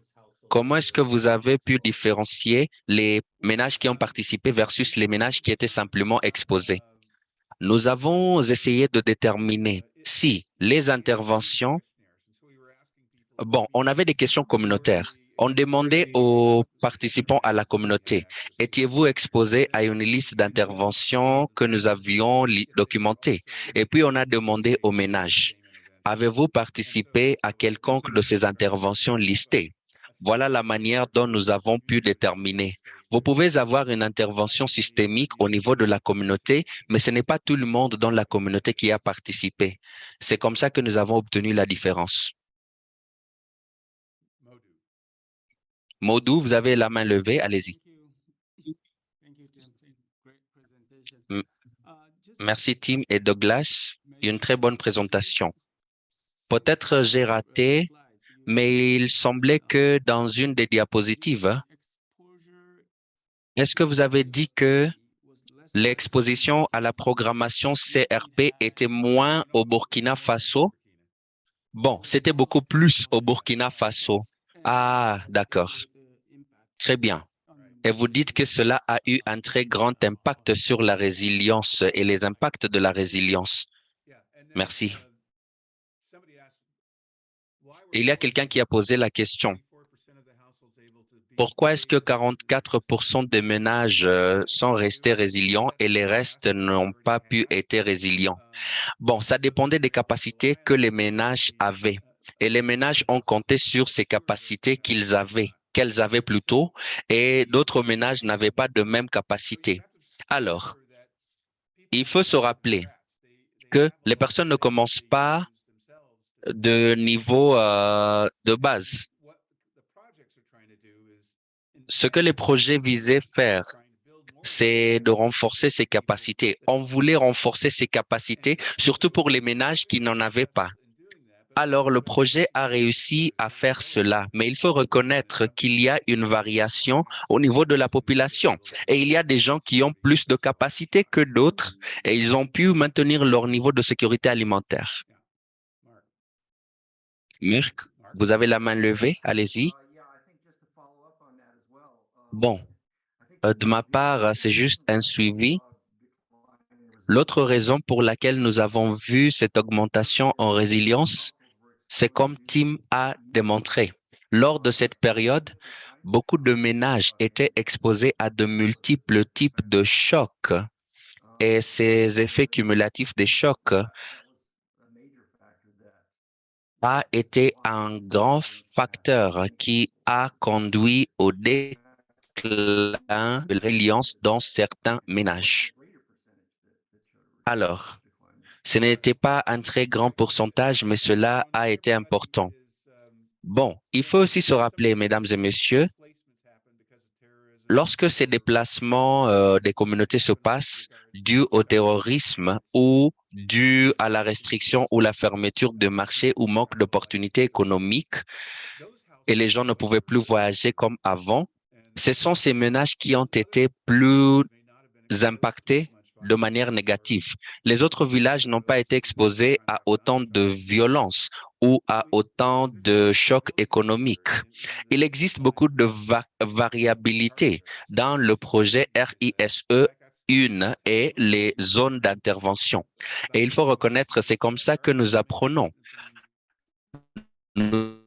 Comment est-ce que vous avez pu différencier les ménages qui ont participé versus les ménages qui étaient simplement exposés? Nous avons essayé de déterminer si les interventions. Bon, on avait des questions communautaires. On demandait aux participants à la communauté, étiez-vous exposé à une liste d'interventions que nous avions documentée? Et puis, on a demandé aux ménages, avez-vous participé à quelconque de ces interventions listées? Voilà la manière dont nous avons pu déterminer. Vous pouvez avoir une intervention systémique au niveau de la communauté, mais ce n'est pas tout le monde dans la communauté qui a participé. C'est comme ça que nous avons obtenu la différence. Modou, vous avez la main levée, allez-y. Merci Tim et Douglas, une très bonne présentation. Peut-être j'ai raté, mais il semblait que dans une des diapositives, est-ce que vous avez dit que l'exposition à la programmation CRP était moins au Burkina Faso? Bon, c'était beaucoup plus au Burkina Faso. Ah, d'accord. Très bien. Et vous dites que cela a eu un très grand impact sur la résilience et les impacts de la résilience. Merci. Il y a quelqu'un qui a posé la question. Pourquoi est-ce que 44% des ménages sont restés résilients et les restes n'ont pas pu être résilients? Bon, ça dépendait des capacités que les ménages avaient. Et les ménages ont compté sur ces capacités qu'elles avaient plutôt, et d'autres ménages n'avaient pas de même capacité. Alors, il faut se rappeler que les personnes ne commencent pas de niveau de base. Ce que les projets visaient faire, c'est de renforcer ses capacités. On voulait renforcer ses capacités, surtout pour les ménages qui n'en avaient pas. Alors, le projet a réussi à faire cela, mais il faut reconnaître qu'il y a une variation au niveau de la population. Et il y a des gens qui ont plus de capacités que d'autres et ils ont pu maintenir leur niveau de sécurité alimentaire. Mirk, vous avez la main levée, allez-y. Bon, de ma part, c'est juste un suivi. L'autre raison pour laquelle nous avons vu cette augmentation en résilience, c'est comme Tim a démontré. Lors de cette période, beaucoup de ménages étaient exposés à de multiples types de chocs et ces effets cumulatifs des chocs a été un grand facteur qui a conduit au déclin de la résilience dans certains ménages. Alors, ce n'était pas un très grand pourcentage, mais cela a été important. Bon, il faut aussi se rappeler, mesdames et messieurs, lorsque ces déplacements des communautés se passent dus au terrorisme ou dus à la restriction ou la fermeture de marchés ou manque d'opportunités économiques et les gens ne pouvaient plus voyager comme avant, ce sont ces ménages qui ont été plus impactés de manière négative. Les autres villages n'ont pas été exposés à autant de violence ou à autant de chocs économiques. Il existe beaucoup de variabilité dans le projet RISE 1 et les zones d'intervention. Et il faut reconnaître, c'est comme ça que nous apprenons. Nous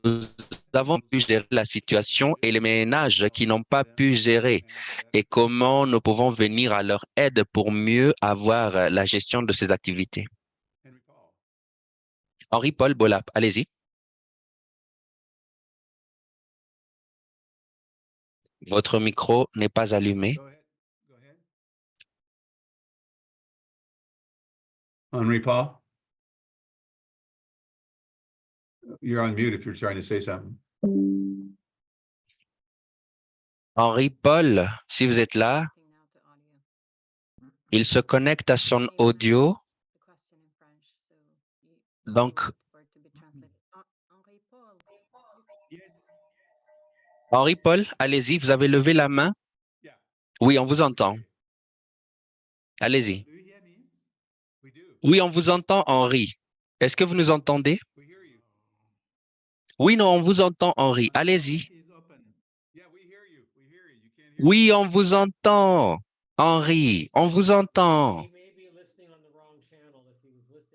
avons pu gérer la situation et les ménages qui n'ont pas pu gérer et comment nous pouvons venir à leur aide pour mieux avoir la gestion de ces activités. Henri-Paul Bolap, allez-y. Votre micro n'est pas allumé. Henri Paul, you're on mute if you're trying to say something. Henri-Paul, si vous êtes là, il se connecte à son audio. Donc, Henri-Paul, allez-y, vous avez levé la main. Oui, on vous entend. Allez-y. Oui, on vous entend, Henri. Est-ce que vous nous entendez? Oui, non, on vous entend, Henri. Allez-y. Oui, on vous entend, Henri. On vous entend.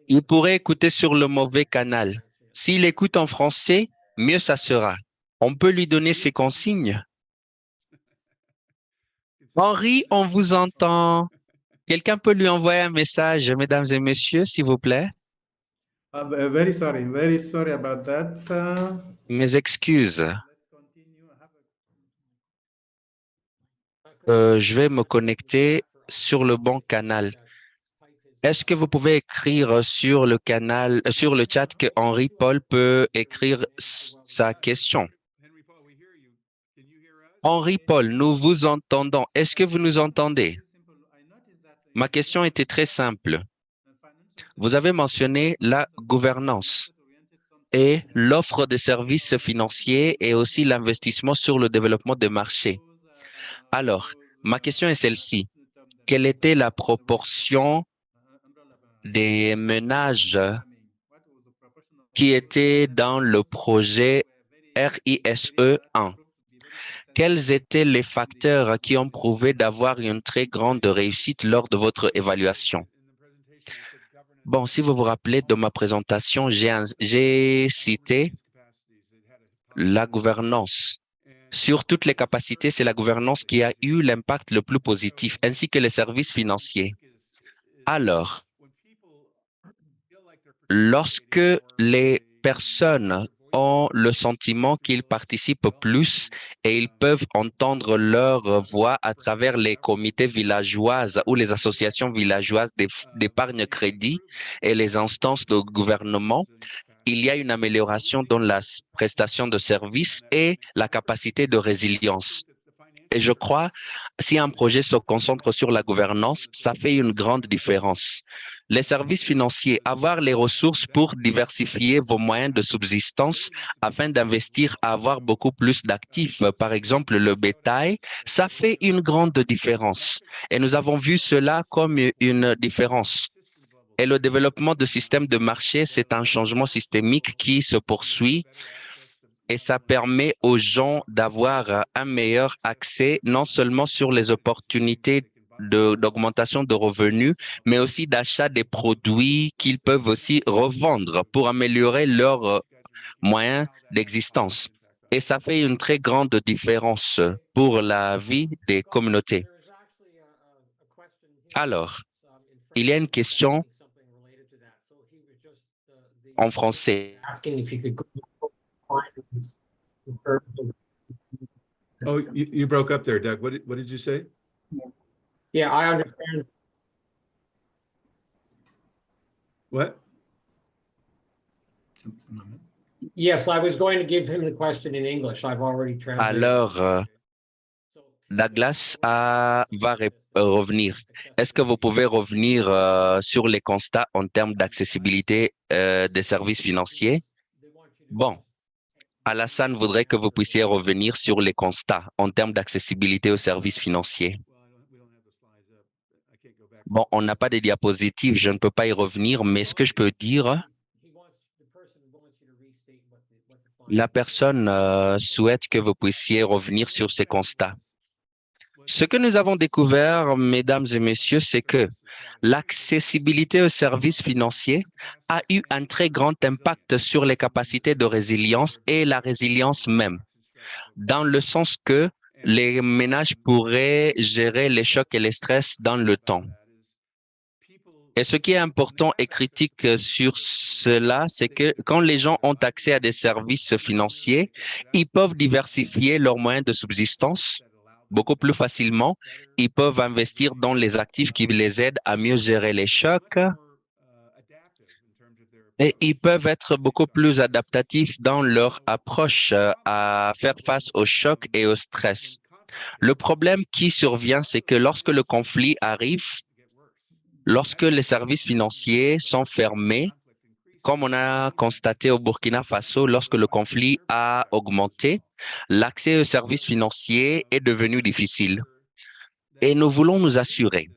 Il pourrait écouter sur le mauvais canal. S'il écoute en français, mieux ça sera. On peut lui donner ses consignes. Henri, on vous entend. Quelqu'un peut lui envoyer un message, mesdames et messieurs, s'il vous plaît? Very sorry about that. Mes excuses. Je vais me connecter sur le bon canal. Est-ce que vous pouvez écrire sur le canal, sur le chat que Henri Paul peut écrire sa question? Henri Paul, nous vous entendons. Est-ce que vous nous entendez? Ma question était très simple. Vous avez mentionné la gouvernance et l'offre de services financiers et aussi l'investissement sur le développement des marchés. Alors, ma question est celle-ci. Quelle était la proportion des ménages qui étaient dans le projet RISE 1. Quels étaient les facteurs qui ont prouvé d'avoir une très grande réussite lors de votre évaluation? Bon, si vous vous rappelez de ma présentation, j'ai cité la gouvernance. Sur toutes les capacités, c'est la gouvernance qui a eu l'impact le plus positif, ainsi que les services financiers. Alors, lorsque les personnes ont le sentiment qu'ils participent plus et ils peuvent entendre leur voix à travers les comités villageoises ou les associations villageoises d'épargne-crédit et les instances de gouvernement, il y a une amélioration dans la prestation de services et la capacité de résilience. Et je crois, si un projet se concentre sur la gouvernance, ça fait une grande différence. Les services financiers, avoir les ressources pour diversifier vos moyens de subsistance afin d'investir à avoir beaucoup plus d'actifs, par exemple le bétail, ça fait une grande différence. Et nous avons vu cela comme une différence. Et le développement de systèmes de marché, c'est un changement systémique qui se poursuit et ça permet aux gens d'avoir un meilleur accès non seulement sur les opportunités d'augmentation de revenus, mais aussi d'achat des produits qu'ils peuvent aussi revendre pour améliorer leurs moyens d'existence. Et ça fait une très grande différence pour la vie des communautés. Alors, il y a une question en français. Oh, you broke up there, Doug. What did you say? Yeah, I understand. What? Yes, I was going to give him the question in English. I've already translated. Alors, Douglas va revenir. Est-ce que vous pouvez revenir sur les constats en termes d'accessibilité des services financiers? Bon, Alassane voudrait que vous puissiez revenir sur les constats en termes d'accessibilité aux services financiers. Bon, on n'a pas de diapositives, je ne peux pas y revenir, mais ce que je peux dire, la personne souhaite que vous puissiez revenir sur ces constats. Ce que nous avons découvert, mesdames et messieurs, c'est que l'accessibilité aux services financiers a eu un très grand impact sur les capacités de résilience et la résilience même, dans le sens que les ménages pourraient gérer les chocs et les stress dans le temps. Et ce qui est important et critique sur cela, c'est que quand les gens ont accès à des services financiers, ils peuvent diversifier leurs moyens de subsistance beaucoup plus facilement. Ils peuvent investir dans les actifs qui les aident à mieux gérer les chocs et ils peuvent être beaucoup plus adaptatifs dans leur approche à faire face aux chocs et au stress. Le problème qui survient, c'est que lorsque le conflit arrive, lorsque les services financiers sont fermés, comme on a constaté au Burkina Faso, lorsque le conflit a augmenté, l'accès aux services financiers est devenu difficile. Et nous voulons nous assurer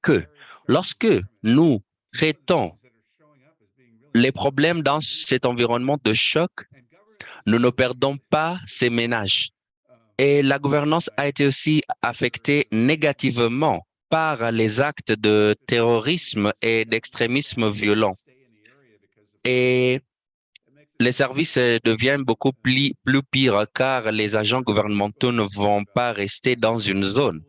que lorsque nous traitons les problèmes dans cet environnement de choc, nous ne perdons pas ces ménages. Et la gouvernance a été aussi affectée négativement par les actes de terrorisme et d'extrémisme violent. Et les services deviennent beaucoup plus pires car les agents gouvernementaux ne vont pas rester dans une zone.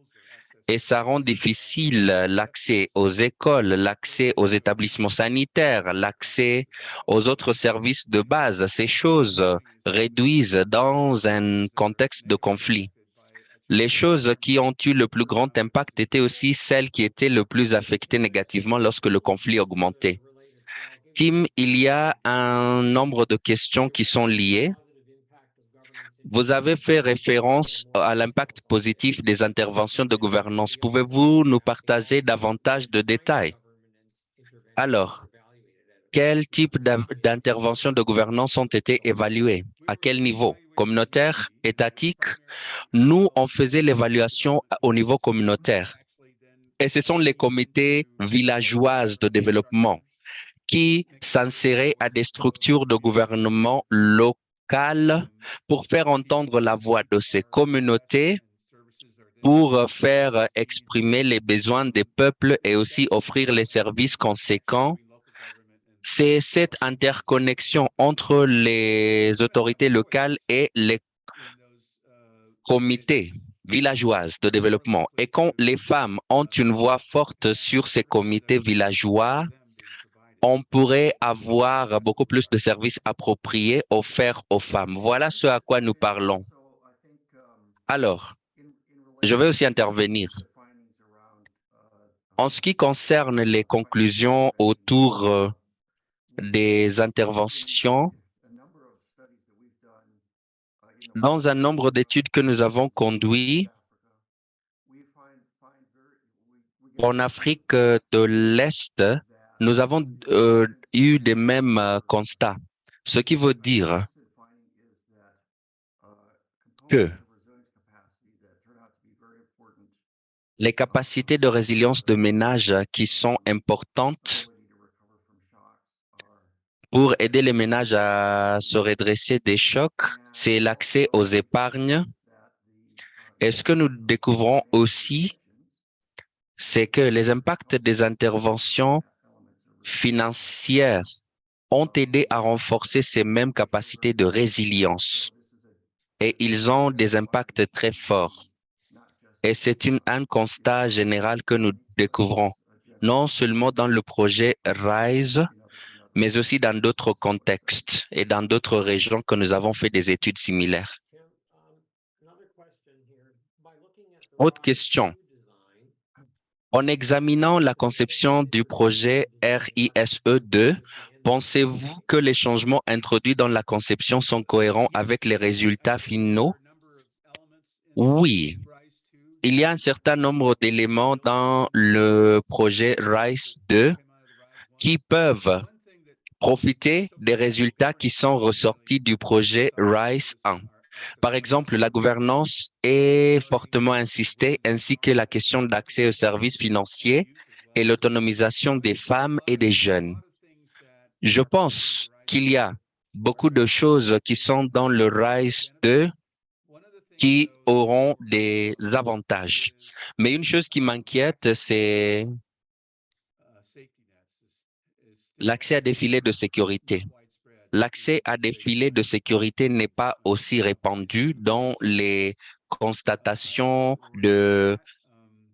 Et ça rend difficile l'accès aux écoles, l'accès aux établissements sanitaires, l'accès aux autres services de base. Ces choses réduisent dans un contexte de conflit. Les choses qui ont eu le plus grand impact étaient aussi celles qui étaient le plus affectées négativement lorsque le conflit augmentait. Tim, il y a un nombre de questions qui sont liées. Vous avez fait référence à l'impact positif des interventions de gouvernance. Pouvez-vous nous partager davantage de détails? Alors, quel type d'interventions de gouvernance ont été évaluées? À quel niveau? Communautaire, étatique? Nous, on faisait l'évaluation au niveau communautaire. Et ce sont les comités villageoises de développement qui s'inséraient à des structures de gouvernement locales locales pour faire entendre la voix de ces communautés, pour faire exprimer les besoins des peuples et aussi offrir les services conséquents. C'est cette interconnexion entre les autorités locales et les comités villageoises de développement. Et quand les femmes ont une voix forte sur ces comités villageois, on pourrait avoir beaucoup plus de services appropriés offerts aux femmes. Voilà ce à quoi nous parlons. Alors, je vais aussi intervenir. En ce qui concerne les conclusions autour des interventions, dans un nombre d'études que nous avons conduites en Afrique de l'Est, nous avons eu des mêmes constats, ce qui veut dire que les capacités de résilience de ménages qui sont importantes pour aider les ménages à se redresser des chocs, c'est l'accès aux épargnes. Et ce que nous découvrons aussi, c'est que les impacts des interventions financières ont aidé à renforcer ces mêmes capacités de résilience. Et ils ont des impacts très forts. Et c'est un constat général que nous découvrons, non seulement dans le projet RISE, mais aussi dans d'autres contextes et dans d'autres régions que nous avons fait des études similaires. Autre question. En examinant la conception du projet RISE-2, pensez-vous que les changements introduits dans la conception sont cohérents avec les résultats finaux? Oui. Il y a un certain nombre d'éléments dans le projet RISE-2 qui peuvent profiter des résultats qui sont ressortis du projet RISE-1. Par exemple, la gouvernance est fortement insistée, ainsi que la question d'accès aux services financiers et l'autonomisation des femmes et des jeunes. Je pense qu'il y a beaucoup de choses qui sont dans le RISE-2 qui auront des avantages. Mais une chose qui m'inquiète, c'est l'accès à des filets de sécurité. L'accès à des filets de sécurité n'est pas aussi répandu dans les constatations de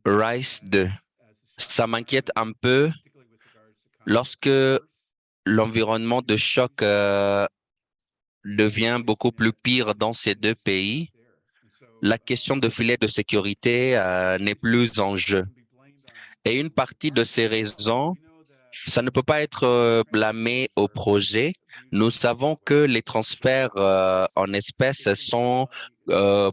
RISE-2. Ça m'inquiète un peu lorsque l'environnement de choc devient beaucoup plus pire dans ces deux pays. La question de filet de sécurité n'est plus en jeu. Et une partie de ces raisons, ça ne peut pas être blâmé au projet. Nous savons que les transferts en espèces sont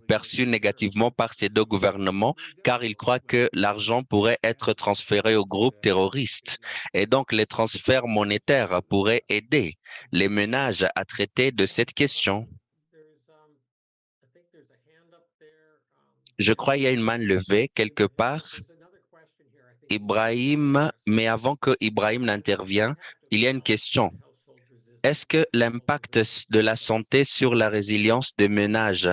perçus négativement par ces deux gouvernements car ils croient que l'argent pourrait être transféré aux groupes terroristes. Et donc, les transferts monétaires pourraient aider les ménages à traiter de cette question. Je crois qu'il y a une main levée quelque part. Ibrahim, mais avant que Ibrahim n'intervienne, il y a une question. Est-ce que l'impact de la santé sur la résilience des ménages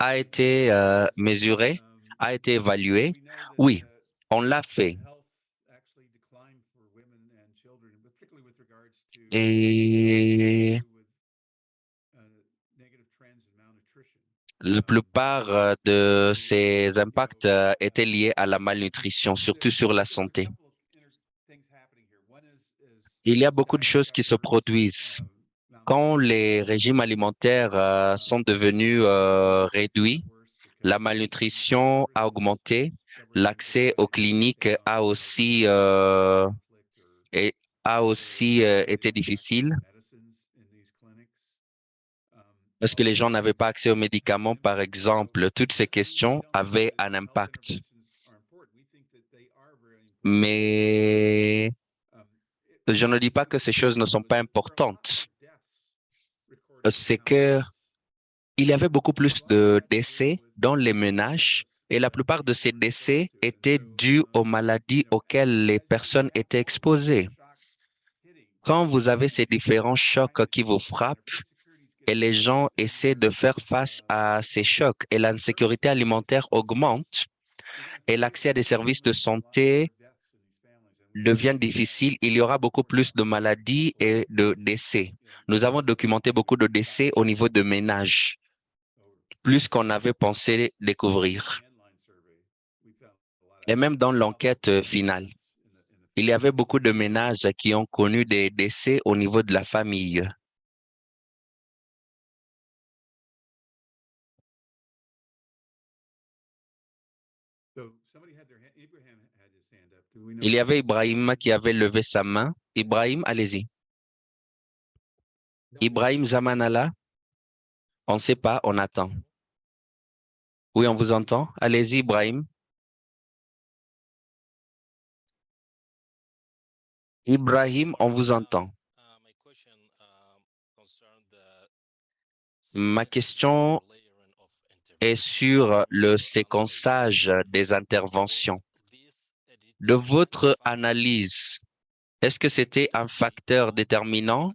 a été mesuré, a été évalué? Oui, on l'a fait. Et la plupart de ces impacts étaient liés à la malnutrition, surtout sur la santé. Il y a beaucoup de choses qui se produisent. Quand les régimes alimentaires sont devenus réduits, la malnutrition a augmenté, l'accès aux cliniques a aussi été difficile parce que les gens n'avaient pas accès aux médicaments, par exemple. Toutes ces questions avaient un impact. Mais je ne dis pas que ces choses ne sont pas importantes. C'est que il y avait beaucoup plus de décès dans les ménages et la plupart de ces décès étaient dus aux maladies auxquelles les personnes étaient exposées. Quand vous avez ces différents chocs qui vous frappent, et les gens essaient de faire face à ces chocs et l'insécurité alimentaire augmente et l'accès à des services de santé devient difficile. Il y aura beaucoup plus de maladies et de décès. Nous avons documenté beaucoup de décès au niveau de ménages, plus qu'on avait pensé découvrir. Et même dans l'enquête finale, il y avait beaucoup de ménages qui ont connu des décès au niveau de la famille. Il y avait Ibrahim qui avait levé sa main. Ibrahim, allez-y. Ibrahim Zamanala, on ne sait pas, on attend. Oui, on vous entend. Allez-y, Ibrahim. Ibrahim, on vous entend. Ma question est sur le séquençage des interventions. De votre analyse, est-ce que c'était un facteur déterminant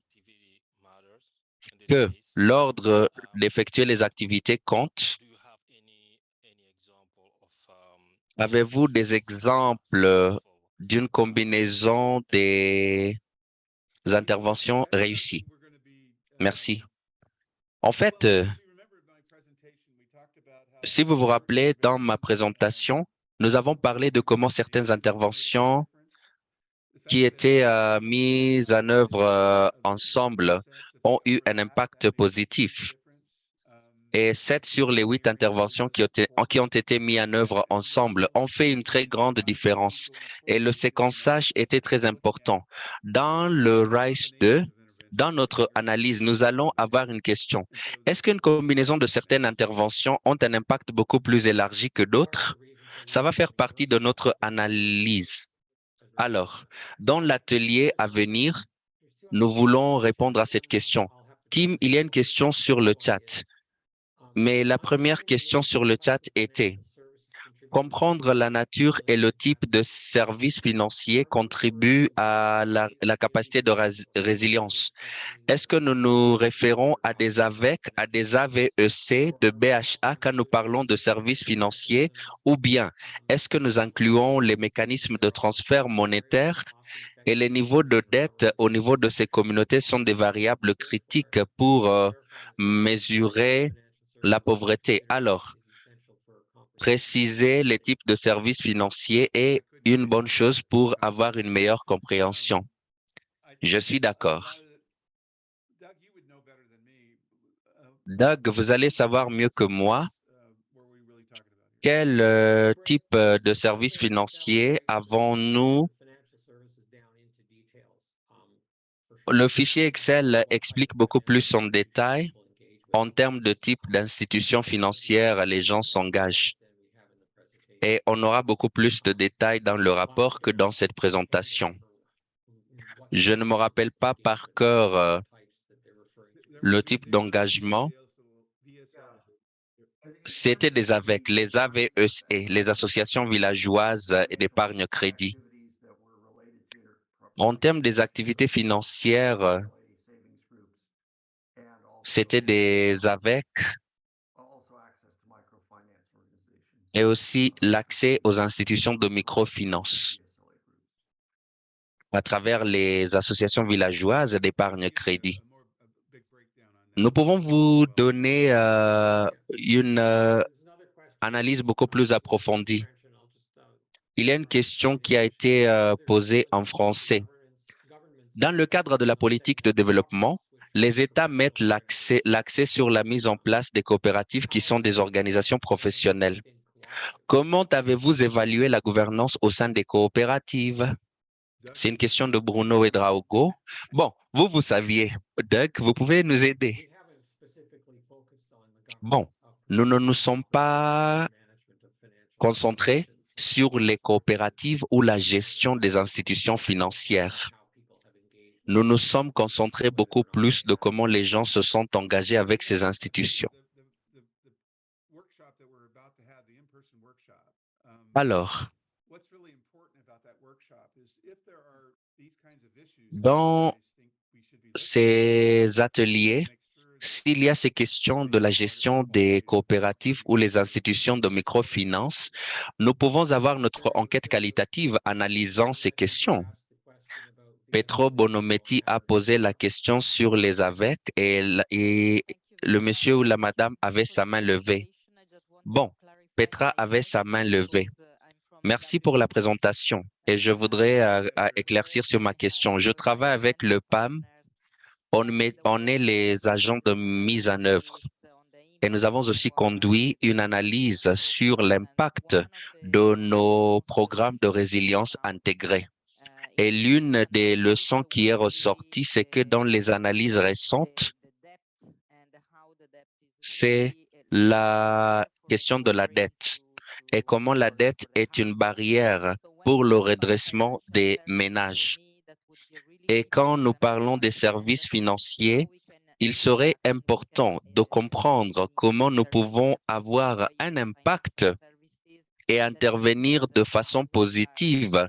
que l'ordre d'effectuer les activités compte? Avez-vous des exemples d'une combinaison des interventions réussies? Merci. En fait, si vous vous rappelez, dans ma présentation, nous avons parlé de comment certaines interventions qui étaient mises en œuvre ensemble ont eu un impact positif. Et 7 sur les 8 interventions qui ont été mises en œuvre ensemble ont fait une très grande différence. Et le séquençage était très important. Dans le RICE 2, dans notre analyse, nous allons avoir une question. Est-ce qu'une combinaison de certaines interventions ont un impact beaucoup plus élargi que d'autres? Ça va faire partie de notre analyse. Alors, dans l'atelier à venir, nous voulons répondre à cette question. Tim, il y a une question sur le chat. Mais la première question sur le chat était: comprendre la nature et le type de services financiers contribue à la capacité de résilience. Est-ce que nous nous référons à des AVEC, à des AVEC, de BHA quand nous parlons de services financiers, ou bien est-ce que nous incluons les mécanismes de transfert monétaire et les niveaux de dette au niveau de ces communautés sont des variables critiques pour mesurer la pauvreté? Alors, préciser les types de services financiers est une bonne chose pour avoir une meilleure compréhension. Je suis d'accord. Doug, vous allez savoir mieux que moi quel type de services financiers avons-nous. Le fichier Excel explique beaucoup plus en détail en termes de type d'institutions financières les gens s'engagent. Et on aura beaucoup plus de détails dans le rapport que dans cette présentation. Je ne me rappelle pas par cœur le type d'engagement. C'était des AVEC, les AVEC, les associations villageoises d'épargne crédit. En termes des activités financières, c'était des AVEC et aussi l'accès aux institutions de microfinance à travers les associations villageoises d'épargne crédit. Nous pouvons vous donner une analyse beaucoup plus approfondie. Il y a une question qui a été posée en français. Dans le cadre de la politique de développement, les États mettent l'accès sur la mise en place des coopératives qui sont des organisations professionnelles. Comment avez-vous évalué la gouvernance au sein des coopératives? C'est une question de Bruno Ouedraogo. Bon, vous saviez. Doug, vous pouvez nous aider. Bon, nous ne nous sommes pas concentrés sur les coopératives ou la gestion des institutions financières. Nous nous sommes concentrés beaucoup plus de comment les gens se sont engagés avec ces institutions. Alors, dans ces ateliers, S'il y a ces questions de la gestion des coopératives ou les institutions de microfinance, nous pouvons avoir notre enquête qualitative analysant ces questions. Petro Bonometti a posé la question sur les AVEC et le monsieur ou la madame avait sa main levée. Bon, Petra avait sa main levée. Merci pour la présentation et je voudrais éclaircir sur ma question. Je travaille avec le PAM. On est les agents de mise en œuvre et nous avons aussi conduit une analyse sur l'impact de nos programmes de résilience intégrés. Et l'une des leçons qui est ressortie, c'est que dans les analyses récentes, c'est la question de la dette et comment la dette est une barrière pour le redressement des ménages. Et quand nous parlons des services financiers, il serait important de comprendre comment nous pouvons avoir un impact et intervenir de façon positive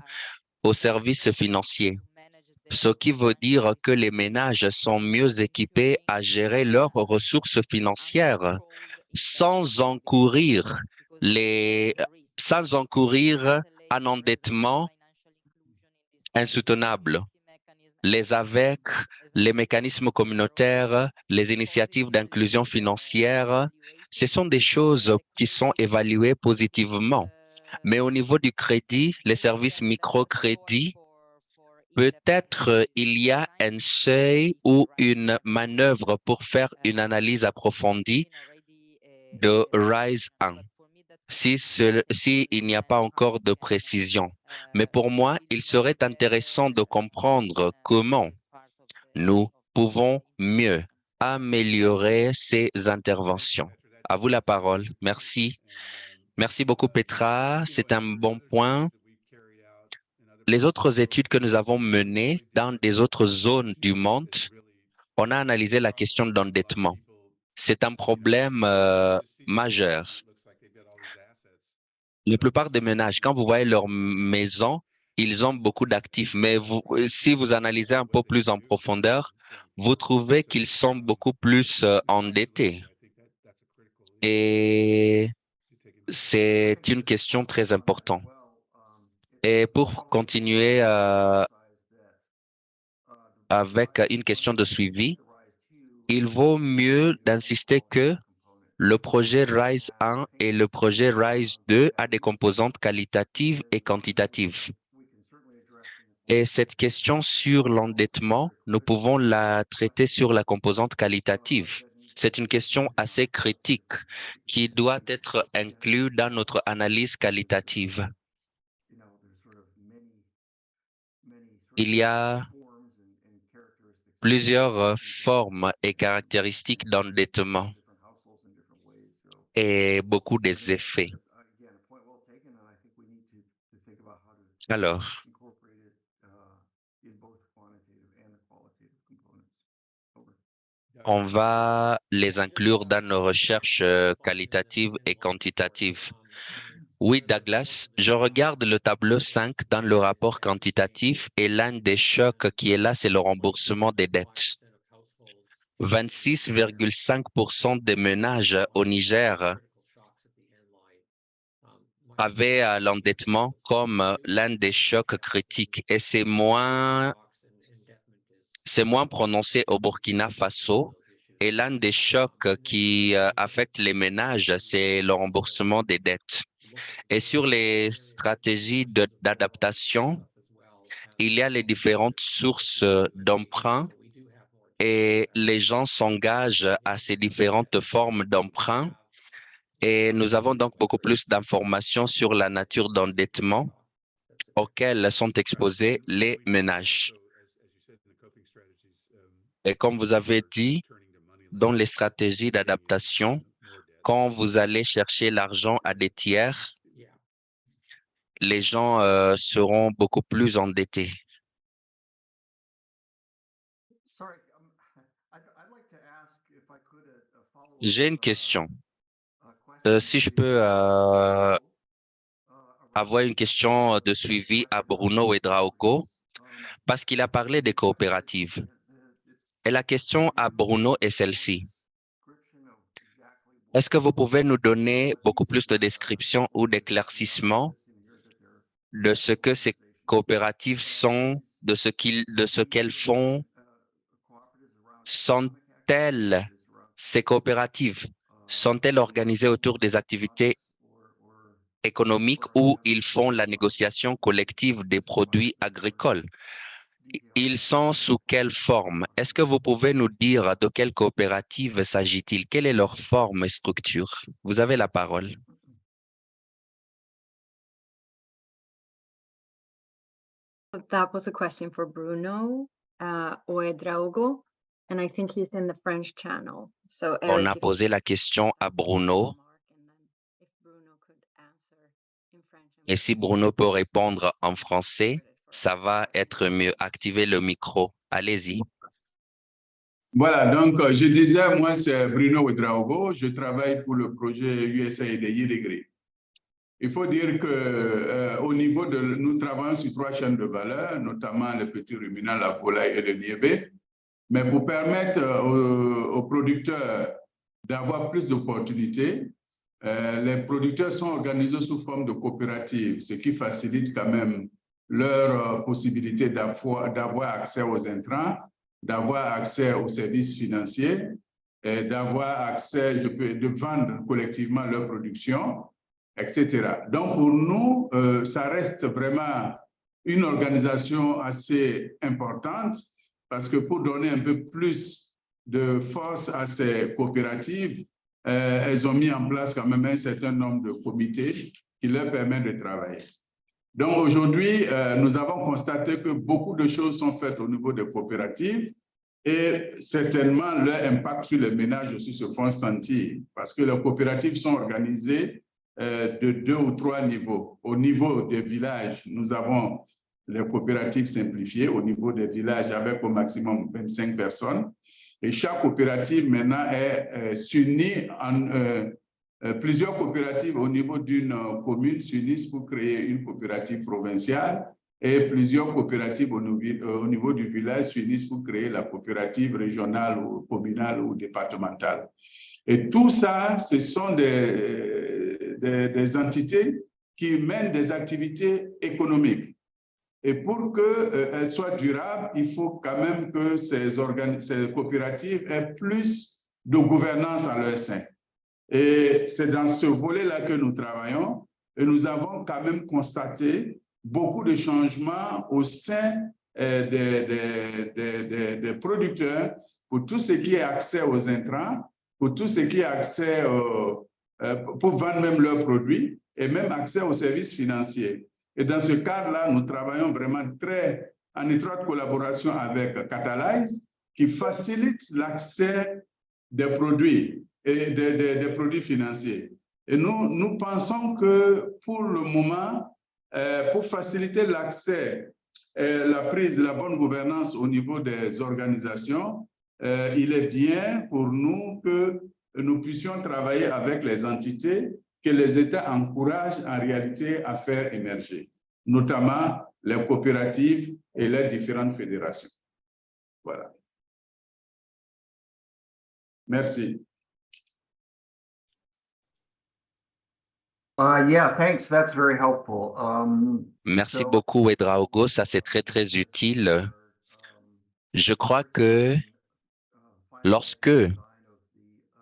aux services financiers. Ce qui veut dire que les ménages sont mieux équipés à gérer leurs ressources financières sans encourir un endettement insoutenable. Les AVEC, les mécanismes communautaires, les initiatives d'inclusion financière, ce sont des choses qui sont évaluées positivement. Mais au niveau du crédit, les services microcrédits, peut-être il y a un seuil ou une manœuvre pour faire une analyse approfondie de RISE 1, s'il n'y a pas encore de précision. Mais pour moi, il serait intéressant de comprendre comment nous pouvons mieux améliorer ces interventions. À vous la parole. Merci. Merci beaucoup, Petra. C'est un bon point. Les autres études que nous avons menées dans des autres zones du monde, on a analysé la question d'endettement. C'est un problème majeur. La plupart des ménages, quand vous voyez leur maison, ils ont beaucoup d'actifs, mais si vous analysez un peu plus en profondeur, vous trouvez qu'ils sont beaucoup plus endettés. Et c'est une question très importante. Et pour continuer avec une question de suivi, il vaut mieux d'insister que le projet RISE 1 et le projet RISE 2 a des composantes qualitatives et quantitatives. Et cette question sur l'endettement, nous pouvons la traiter sur la composante qualitative. C'est une question assez critique qui doit être inclue dans notre analyse qualitative. Il y a plusieurs formes et caractéristiques d'endettement et beaucoup des effets. Alors, on va les inclure dans nos recherches qualitatives et quantitatives. Oui, Douglas, je regarde le tableau 5 dans le rapport quantitatif et l'un des chocs qui est là, c'est le remboursement des dettes. 26,5% des ménages au Niger avaient l'endettement comme l'un des chocs critiques et c'est moins prononcé au Burkina Faso. Et l'un des chocs qui affecte les ménages, c'est le remboursement des dettes. Et sur les stratégies d'adaptation, il y a les différentes sources d'emprunt et les gens s'engagent à ces différentes formes d'emprunt. Et nous avons donc beaucoup plus d'informations sur la nature d'endettement auxquelles sont exposés les ménages. Et comme vous avez dit, dans les stratégies d'adaptation, quand vous allez chercher l'argent à des tiers, les gens seront beaucoup plus endettés. J'ai une question. Si je peux avoir une question de suivi à Bruno Ouedraogo, parce qu'il a parlé des coopératives. Et la question à Bruno est celle-ci. Est-ce que vous pouvez nous donner beaucoup plus de descriptions ou d'éclaircissements de ce que ces coopératives sont, de ce qu'elles font? Sont-elles, ces coopératives, sont-elles organisées autour des activités économiques où ils font la négociation collective des produits agricoles? Ils sont sous quelle forme? Est-ce que vous pouvez nous dire de quelle coopérative s'agit-il? Quelle est leur forme et structure? Vous avez la parole. That was a question for Bruno Ouedraogo, and I think he's in the French channel. So On Eric, a if you posé could la question à Bruno, remark, and then if Bruno could answer in French and et si Bruno peut répondre en français, ça va être mieux. Activez le micro. Allez-y. Voilà, donc je disais, moi c'est Bruno Ouedraogo, je travaille pour le projet USAID Degré. Il faut dire que au niveau de, nous travaillons sur 3 chaînes de valeur, notamment les petits ruminants, la volaille et le niébé, mais pour permettre aux producteurs d'avoir plus d'opportunités, les producteurs sont organisés sous forme de coopératives, ce qui facilite quand même leur possibilité d'avoir accès aux intrants, d'avoir accès aux services financiers, et d'avoir accès, de vendre collectivement leur production, etc. Donc, pour nous, ça reste vraiment une organisation assez importante parce que pour donner un peu plus de force à ces coopératives, elles ont mis en place quand même un certain nombre de comités qui leur permettent de travailler. Donc, aujourd'hui, nous avons constaté que beaucoup de choses sont faites au niveau des coopératives et certainement leur impact sur les ménages aussi se font sentir parce que les coopératives sont organisées de 2 ou 3 niveaux. Au niveau des villages, nous avons les coopératives simplifiées au niveau des villages avec au maximum 25 personnes. Et chaque coopérative maintenant est s'unit en plusieurs coopératives au niveau d'une commune s'unissent pour créer une coopérative provinciale et plusieurs coopératives au niveau du village s'unissent pour créer la coopérative régionale ou communale ou départementale. Et tout ça, ce sont des entités qui mènent des activités économiques. Et pour qu'elles soient durables, il faut quand même que ces coopératives aient plus de gouvernance en leur sein. Et c'est dans ce volet-là que nous travaillons et nous avons quand même constaté beaucoup de changements au sein des producteurs pour tout ce qui est accès aux intrants, pour tout ce qui est accès pour vendre même leurs produits et même accès aux services financiers. Et dans ce cadre-là, nous travaillons vraiment en étroite collaboration avec Catalyze qui facilite l'accès des produits et des produits financiers. Et nous pensons que pour le moment, pour faciliter l'accès, la bonne gouvernance au niveau des organisations, il est bien pour nous que nous puissions travailler avec les entités que les États encouragent en réalité à faire émerger, notamment les coopératives et les différentes fédérations. Voilà. Merci. Yeah, thanks. That's very helpful. Merci beaucoup, Ouedraogo. Ça, c'est très, très utile. Je crois que lorsque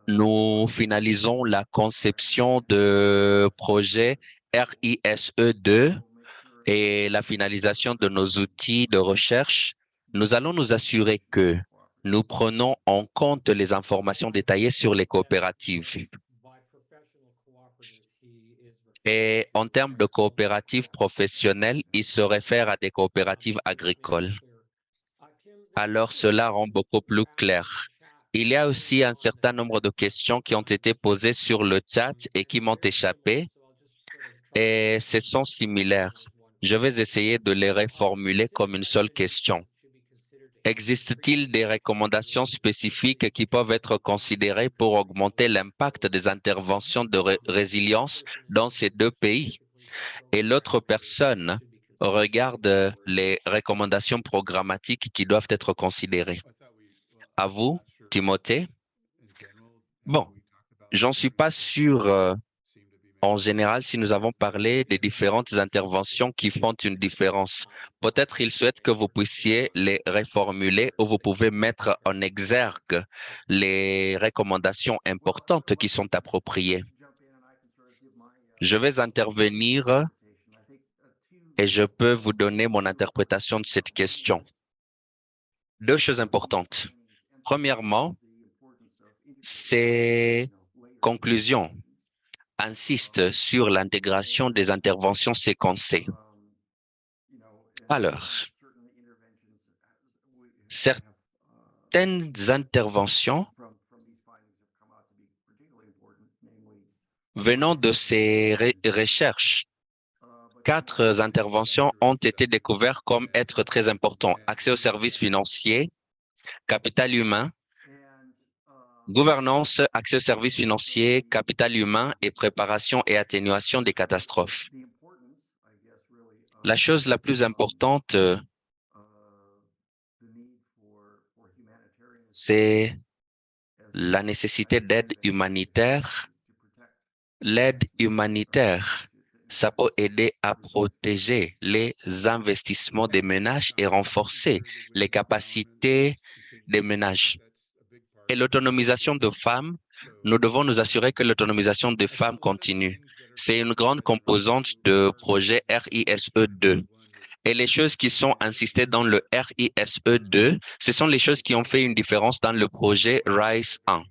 nous finalisons la conception de projet RISE2 et la finalisation de nos outils de recherche, nous allons nous assurer que nous prenons en compte les informations détaillées sur les coopératives. Et en termes de coopératives professionnelles, il se réfère à des coopératives agricoles. Alors, cela rend beaucoup plus clair. Il y a aussi un certain nombre de questions qui ont été posées sur le chat et qui m'ont échappé, et ce sont similaires. Je vais essayer de les reformuler comme une seule question. Existe-t-il des recommandations spécifiques qui peuvent être considérées pour augmenter l'impact des interventions de résilience dans ces 2 pays? Et l'autre personne regarde les recommandations programmatiques qui doivent être considérées. À vous, Timothée. Bon, J'en suis pas sûr en général si nous avons parlé des différentes interventions qui font une différence. Peut-être ils souhaitent que vous puissiez les reformuler ou vous pouvez mettre en exergue les recommandations importantes qui sont appropriées. Je vais intervenir et je peux vous donner mon interprétation de cette question. Deux choses importantes. Premièrement, ces conclusions insistent sur l'intégration des interventions séquencées. Alors, certaines interventions venant de ces recherches, 4 interventions ont été découvertes comme être très importantes. Accès aux services financiers, capital humain, gouvernance, accès aux services financiers, capital humain et préparation et atténuation des catastrophes. La chose la plus importante, c'est la nécessité d'aide humanitaire. L'aide humanitaire, ça peut aider à protéger les investissements des ménages et renforcer les capacités des ménages. Et l'autonomisation de femmes, nous devons nous assurer que l'autonomisation des femmes continue. C'est une grande composante de projet RISE 2. Et les choses qui sont insistées dans le RISE 2, ce sont les choses qui ont fait une différence dans le projet RISE 1.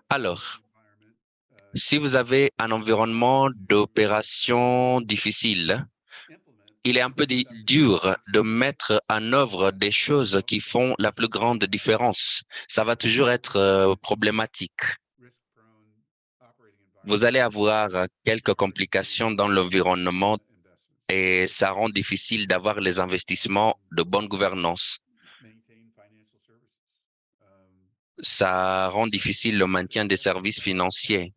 Alors, si vous avez un environnement d'opération difficile, il est un peu dur de mettre en œuvre des choses qui font la plus grande différence. Ça va toujours être problématique. Vous allez avoir quelques complications dans l'environnement et ça rend difficile d'avoir les investissements de bonne gouvernance. Ça rend difficile le maintien des services financiers.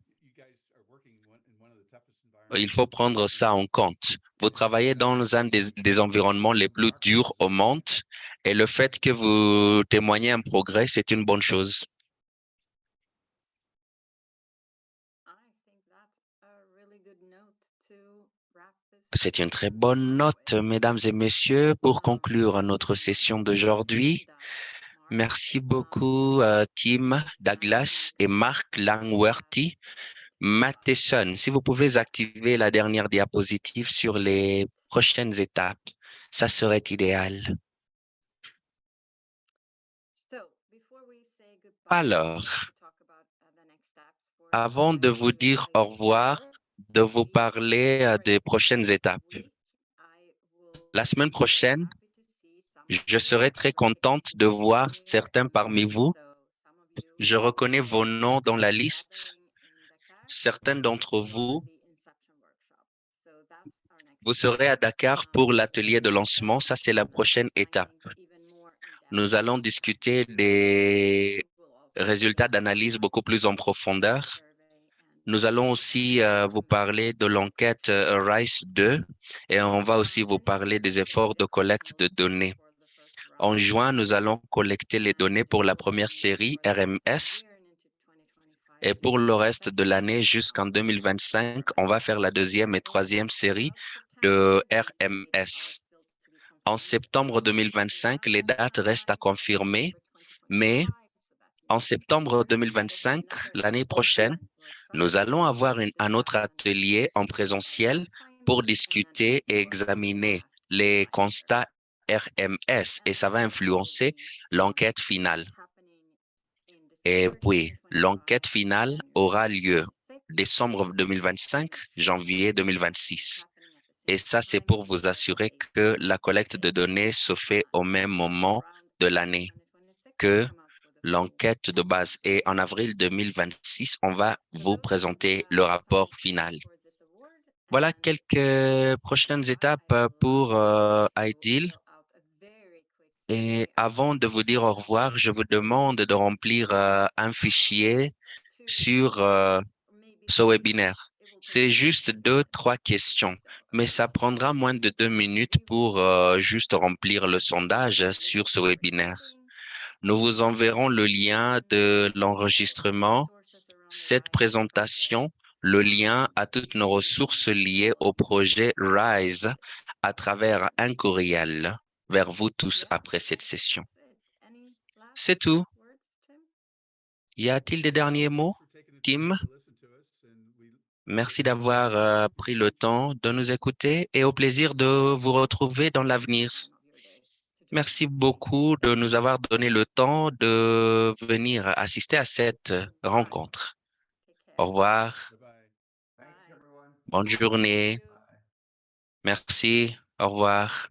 Il faut prendre ça en compte. Vous travaillez dans un des environnements les plus durs au monde et le fait que vous témoignez un progrès, c'est une bonne chose. C'est une très bonne note, mesdames et messieurs, pour conclure notre session d'aujourd'hui. Merci beaucoup, Tim Douglas et Marc Langworthy. Matheson, si vous pouvez activer la dernière diapositive sur les prochaines étapes, ça serait idéal. Alors, avant de vous dire au revoir, de vous parler des prochaines étapes. La semaine prochaine, je serai très contente de voir certains parmi vous. Je reconnais vos noms dans la liste. Certains d'entre vous, vous serez à Dakar pour l'atelier de lancement. Ça, c'est la prochaine étape. Nous allons discuter des résultats d'analyse beaucoup plus en profondeur. Nous allons aussi vous parler de l'enquête RISE 2 et on va aussi vous parler des efforts de collecte de données. En juin, nous allons collecter les données pour la première série RMS et pour le reste de l'année jusqu'en 2025, on va faire la deuxième et troisième série de RMS. En septembre 2025, les dates restent à confirmer, mais en septembre 2025, l'année prochaine, nous allons avoir un autre atelier en présentiel pour discuter et examiner les constats RMS et ça va influencer l'enquête finale. Et puis, l'enquête finale aura lieu décembre 2025, janvier 2026. Et ça, c'est pour vous assurer que la collecte de données se fait au même moment de l'année que l'enquête de base. Et en avril 2026, on va vous présenter le rapport final. Voilà quelques prochaines étapes pour IDEAL. Et avant de vous dire au revoir, je vous demande de remplir un fichier sur ce webinaire. C'est juste 2-3 questions, mais ça prendra moins de 2 minutes pour juste remplir le sondage sur ce webinaire. Nous vous enverrons le lien de l'enregistrement cette présentation le lien à toutes nos ressources liées au projet RISE à travers un courriel vers vous tous après cette session. C'est tout. Y a-t-il des derniers mots? Tim? Merci d'avoir pris le temps de nous écouter et au plaisir de vous retrouver dans l'avenir. Merci beaucoup de nous avoir donné le temps de venir assister à cette rencontre. Au revoir. Thanks, everyone. Bonne journée. Bye. Merci. Au revoir.